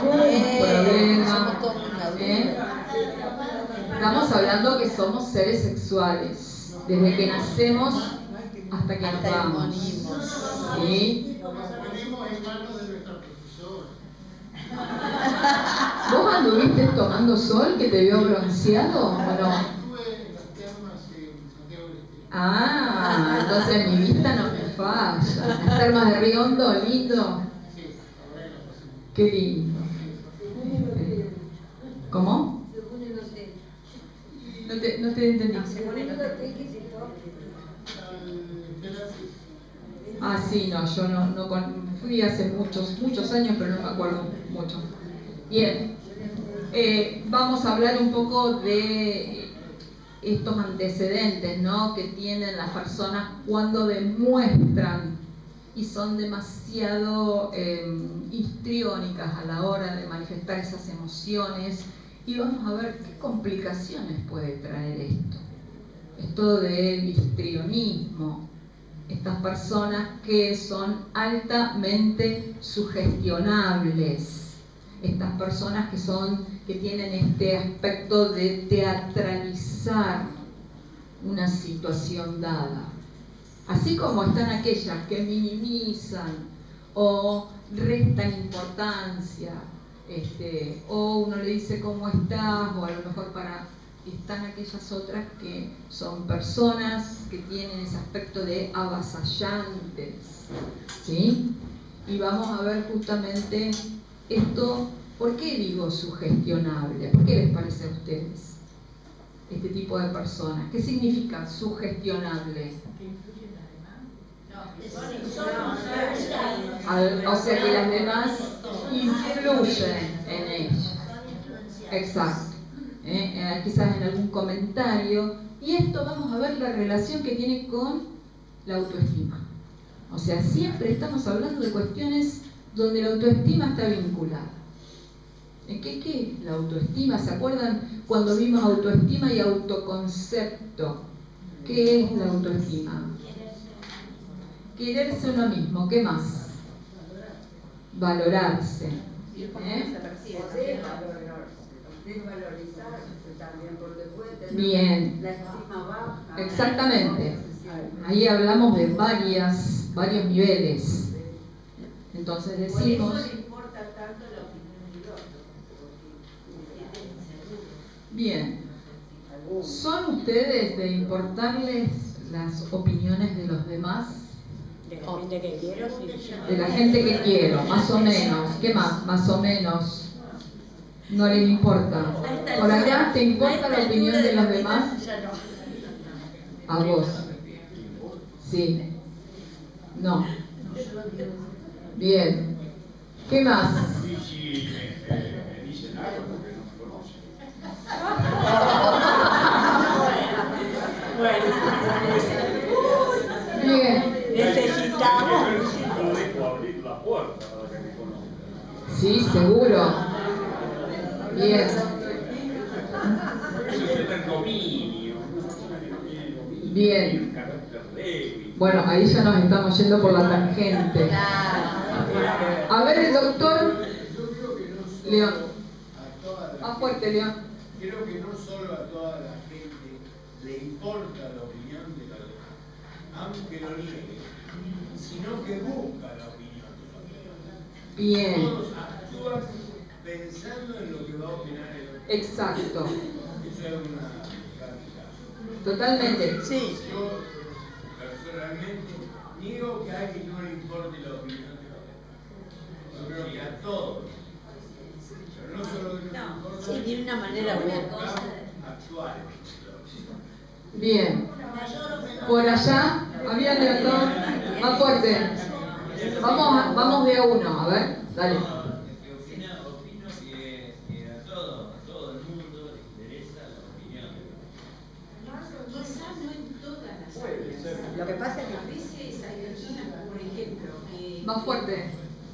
ningún problema. Estamos hablando que somos seres sexuales, desde que nacemos hasta que nos vamos. ¿Sí? ¿Vos anduviste tomando sol que te vio bronceado o no? Ah, entonces mi vista no me falla. Las termas de Río Hondo, lindo. Qué lindo. ¿Cómo? No te entendí. Ah, sí, no, yo no fui hace muchos años, pero no me acuerdo mucho. Bien, vamos a hablar un poco de estos antecedentes, ¿no?, que tienen las personas cuando demuestran y son demasiado histriónicas a la hora de manifestar esas emociones, y vamos a ver qué complicaciones puede traer esto del histrionismo, estas personas que son altamente sugestionables, estas personas que tienen este aspecto de teatralizar una situación dada. Así como están aquellas que minimizan o restan importancia, o uno le dice cómo estás, o a lo mejor están aquellas otras que son personas que tienen ese aspecto de avasallantes, ¿sí? Y vamos a ver justamente esto. ¿Por qué digo sugestionable? ¿Por qué les parece a ustedes este tipo de personas? ¿Qué significa sugestionable? O sea que las demás influyen en ellos. Exacto. Quizás en algún comentario. Y esto vamos a ver la relación que tiene con la autoestima. O sea, siempre estamos hablando de cuestiones donde la autoestima está vinculada. ¿Qué es la autoestima? ¿Se acuerdan cuando vimos autoestima y autoconcepto? ¿Qué es la autoestima? Quererse uno mismo. ¿Qué más? Valorarse. Bien. La estima baja. Exactamente. Ahí hablamos de varios niveles. Entonces decimos... Bien, ¿son ustedes de importarles las opiniones de los demás? De la gente que quiero, sí. De la gente que quiero, más o menos. ¿Qué más? Más o menos. No les importa. ¿Por acá te importa la opinión de los demás? A vos. Sí. No. Bien. ¿Qué más? Bien. Necesitamos. Abrir la puerta para que me conozcan. Sí, seguro. Bien. Eso es el dominio. Bien. Bueno, ahí ya nos estamos yendo por la tangente. A ver, el doctor León. Más fuerte, León. Creo que no solo a toda la gente le importa la opinión de los demás, aunque lo niegue, sino que busca la opinión de los demás. Bien. Todos actúan pensando en lo que va a opinar el otro. Exacto. Eso es una práctica. Totalmente. Sí. Yo realmente niego que a alguien no le importe la opinión de los demás. Yo creo que a todos. Pero no solo que no importa, Sí, de una manera u otra. Actual. Bien. Por allá había levantado más fuerte. Vamos de a uno, a ver, dale. Opino que a todo el mundo le interesa la opinión. Quizás no en todas las áreas. Lo que pasa es que A veces hay personas, por ejemplo, que... Más fuerte.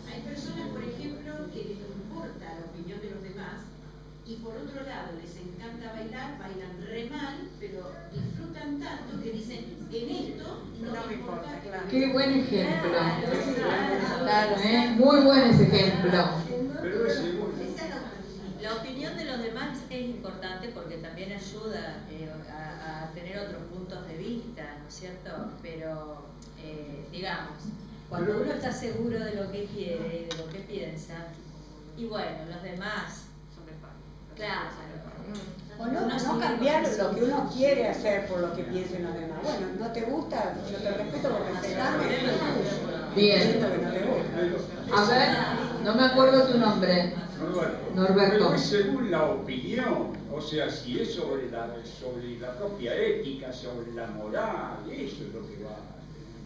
Hay personas, por ejemplo, que les importa la opinión de los demás y por otro lado les encanta bailar, bailan re mal, pero disfrutan tanto que dicen, en esto no me importa. Qué buen ejemplo. Claro. Muy buen ese ejemplo. Pero es seguro. La opinión de los demás es importante porque también ayuda a tener otros puntos de vista, ¿no es cierto? Pero, digamos, cuando uno está seguro de lo que quiere y de lo que piensa, y bueno, los demás, claro. O no cambiar lo que uno quiere hacer por lo que piensen los demás. Bueno, no te gusta, yo te respeto porque te amo. Bien. A ver, no me acuerdo tu nombre. Norberto. Pero es según la opinión, o sea, si es sobre la propia ética, sobre la moral, eso es lo que va,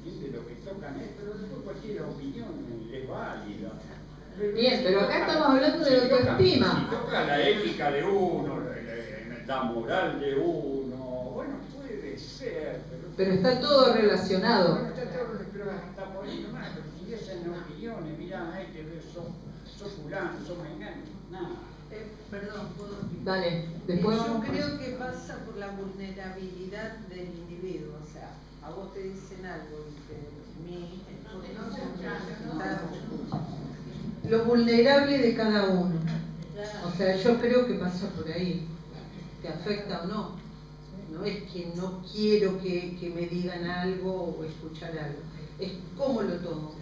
¿entiendes? Lo que tocan es, pero después cualquier opinión es válida. Bien, pero acá estamos hablando de autoestima. Si toca la ética de uno, la moral de uno, bueno, puede ser, Pero está todo relacionado. Bueno, está todo, pero hasta por ahí nomás, pero si es en opiniones, mirá, sos fulano, sos mengano, nada. Perdón, ¿puedo? Dale, después Yo vamos creo que pasa por la vulnerabilidad del individuo, o sea, a vos te dicen algo y lo vulnerable de cada uno. O sea, yo creo que pasa por ahí. ¿Te afecta o no? No es que no quiero que me digan algo o escuchar algo. Es cómo lo tomo.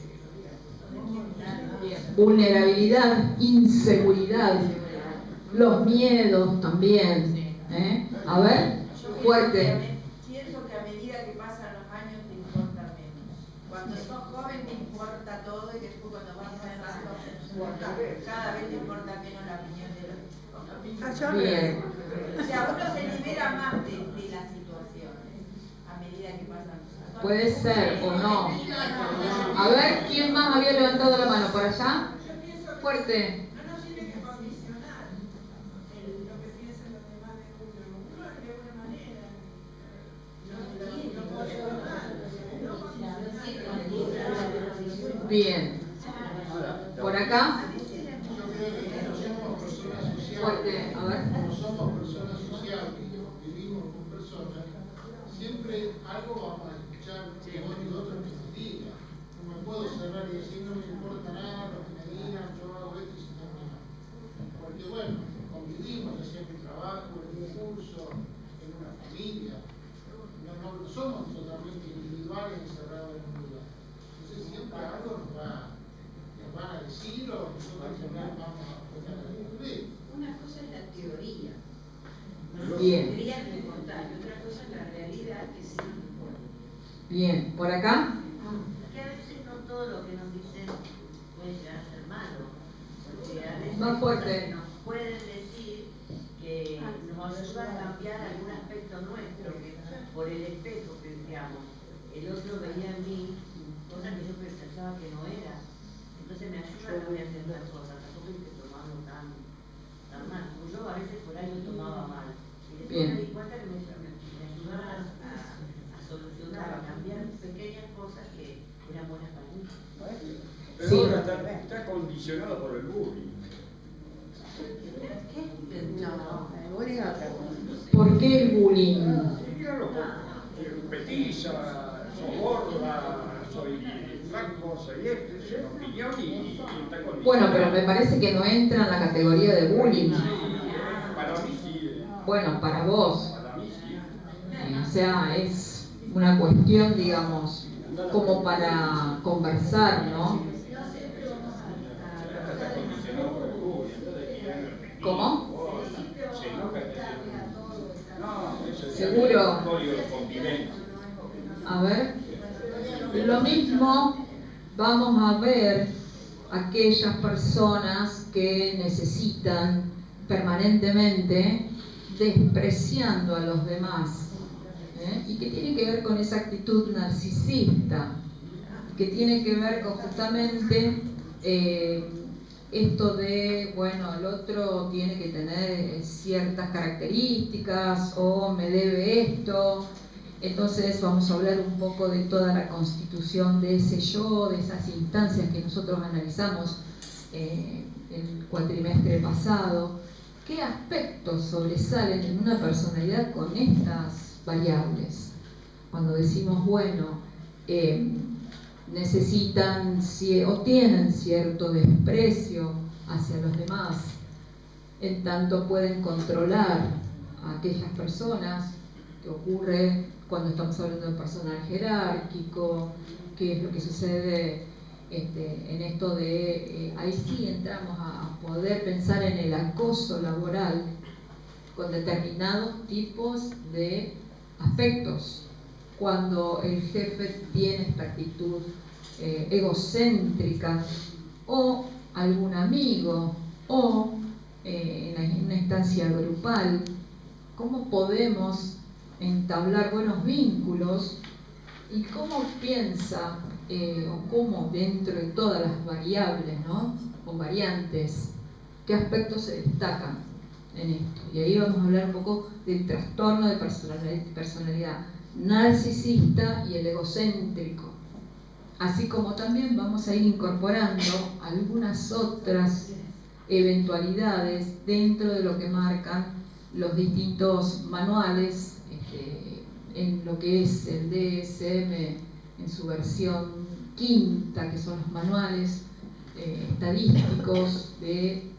vulnerabilidad, inseguridad, los miedos también. A ver, fuerte. Pienso que a medida que pasan los años te importa menos. Cuando sos joven te importa todo y después cuando vas avanzando cada vez te importa menos la opinión de los demás. Bien. O sea, uno se libera más de las situaciones a medida que pasan los años. Puede ser o no. A ver, ¿quién más había levantado la mano? ¿Por allá? Fuerte. No nos tiene que condicionar lo que piensen los demás de uno. Uno de alguna manera Bien. ¿Por acá? Fuerte, a ver. Como somos personas sociales, vivimos con personas, siempre algo vamos a escuchar que vos y otros que nos digan. No me puedo cerrar y decir no me importa nada lo que me digan, yo hago esto y se termina. Porque bueno, convivimos, ya sea en el trabajo, en un curso, en una familia. No somos totalmente individuales encerrados en un lugar. Entonces siempre algo nos van a decir o nosotros también vamos a poder descubrir. Una cosa es la teoría, Bien. tendría que importar, y otra cosa es la realidad que sí importa. Bien, ¿por acá? Que a veces no todo lo que nos dicen puede llegar a ser malo. Porque a veces Más fuerte. nos pueden decir que nos ayuda a cambiar algún aspecto nuestro, que por el espejo que digamos, el otro veía en mí cosas que yo pensaba que no era. Entonces me ayuda a cambiar ciertas cosas, tampoco hay que tomarlo tan mal. Yo a veces por ahí lo tomaba mal. Y después me di cuenta que me ayudaba a solucionar, a cambiar pequeñas cosas que eran buenas para mí. Pero ahora está condicionado por el bullying. No, el bullying es otra cosa. ¿Por qué el bullying? Sí, claro, porque petiza, soy gorda, soy flaco, soy esto, es opinión y está condicionado. Bueno, pero me parece que no entra en la categoría de bullying. Para mí sí. Bueno, para vos. Para mí sí. O sea, es una cuestión, digamos, como para conversar, ¿no? ¿Cómo? No, eso es ¿Seguro? código de convivencia. A ver. mismo vamos a ver aquellas personas que necesitan permanentemente despreciando a los demás, y que tiene que ver con esa actitud narcisista, que tiene que ver con justamente esto de, bueno, el otro tiene que tener ciertas características o me debe esto. Entonces vamos a hablar un poco de toda la constitución de ese yo, de esas instancias que nosotros analizamos el cuatrimestre pasado. ¿Qué aspectos sobresalen en una personalidad con estas variables? Cuando decimos, bueno, necesitan o tienen cierto desprecio hacia los demás, en tanto pueden controlar a aquellas personas, que ocurre cuando estamos hablando de personal jerárquico, qué es lo que sucede en esto de, ahí sí entramos a poder pensar en el acoso laboral con determinados tipos de aspectos, cuando el jefe tiene esta actitud egocéntrica, o algún amigo, o en una instancia grupal. ¿Cómo podemos entablar buenos vínculos y cómo piensa o cómo dentro de todas las variables, ¿no?, o variantes, qué aspectos se destacan en esto? Y ahí vamos a hablar un poco del trastorno de personalidad narcisista y el egocéntrico, así como también vamos a ir incorporando algunas otras eventualidades dentro de lo que marcan los distintos manuales, en lo que es el DSM en su versión quinta, que son los manuales estadísticos de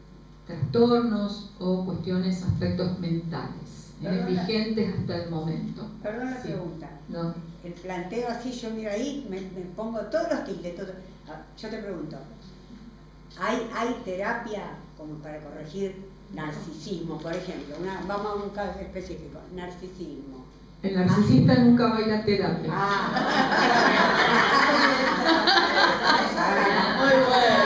trastornos o cuestiones, aspectos mentales, vigentes hasta el momento. Perdón la pregunta. No. El planteo así, yo miro ahí, me pongo todos los tildes. Yo te pregunto, ¿hay terapia como para corregir narcisismo, por ejemplo? Vamos a un caso específico, narcisismo. El narcisista nunca va a ir a terapia. Muy bueno.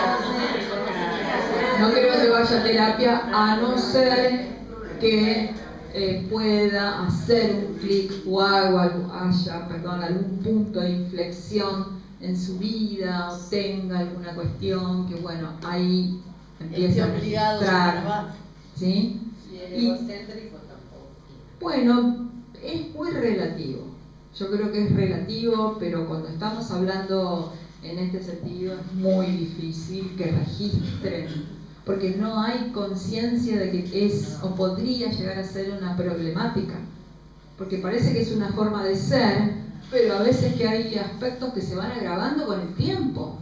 No creo que vaya a terapia, a no ser que pueda hacer un clic o algún punto de inflexión en su vida, o tenga alguna cuestión que, bueno, ahí empieza a registrar, ¿sí? Y el egocéntrico tampoco. Bueno, es muy relativo. Yo creo que es relativo, pero cuando estamos hablando en este sentido es muy difícil que registren, porque no hay conciencia de que es o podría llegar a ser una problemática, porque parece que es una forma de ser, pero a veces que hay aspectos que se van agravando con el tiempo.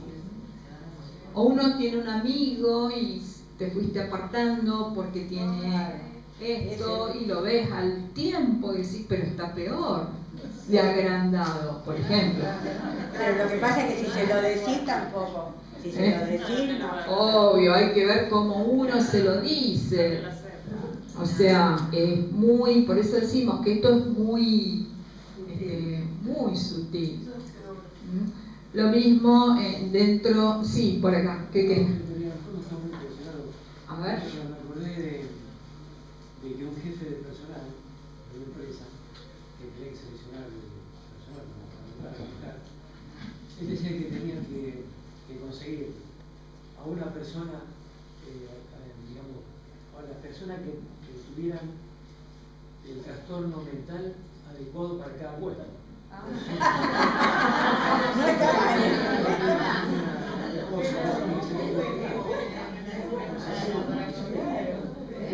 O uno tiene un amigo y te fuiste apartando porque tiene esto, y lo ves al tiempo y decís, pero está peor de agrandado, por ejemplo. Pero lo que pasa es que si se lo decís tampoco. Si se lo decís, no. Obvio, hay que ver cómo uno se lo dice. O sea, es muy, por eso decimos que esto es muy, muy sutil. Lo mismo dentro, sí, por acá, ¿qué querés? A ver. Me acordé de que un jefe de personal de una empresa que tenía que seleccionar el personal para buscar, él decía que tenía que conseguir a una persona, digamos, a las personas que tuvieran el trastorno mental adecuado para cada puesto. No está mal.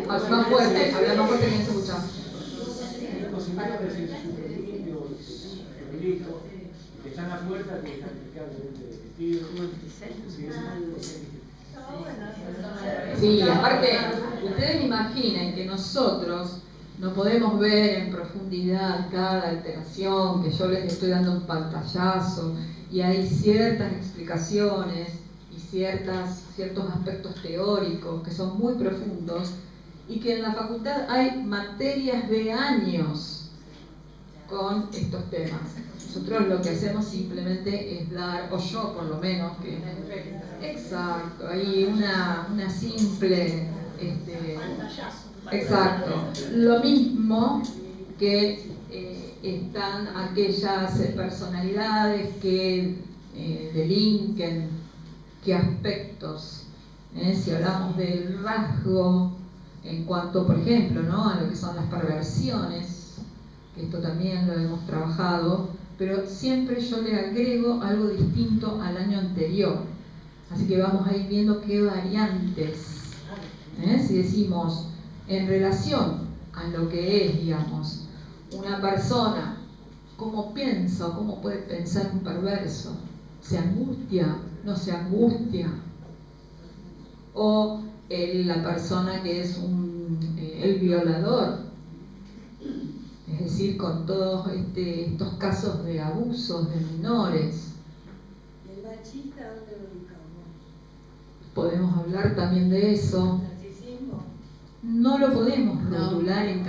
Habla más fuerte que no se escucha. Que están a la puerta, que están impecablemente vestidos. Sí, aparte, ustedes imaginen que nosotros no podemos ver en profundidad cada alteración, que yo les estoy dando un pantallazo, y hay ciertas explicaciones y ciertos aspectos teóricos que son muy profundos, y que en la facultad hay materias de años con estos temas. Nosotros lo que hacemos simplemente es dar, o yo por lo menos, que exacto, hay una simple, exacto, lo mismo que están aquellas personalidades que delinquen, qué aspectos, si hablamos del rasgo en cuanto, por ejemplo, ¿no?, a lo que son las perversiones, que esto también lo hemos trabajado, pero siempre yo le agrego algo distinto al año anterior. Así que vamos a ir viendo qué variantes, si decimos en relación a lo que es, digamos, una persona, cómo piensa o cómo puede pensar un perverso, se angustia, no se angustia, o la persona que es el violador, es decir, con todos estos casos de abusos de menores. ¿El machista dónde lo ubicamos? Podemos hablar también de eso. ¿Narcisismo? No lo podemos rotular en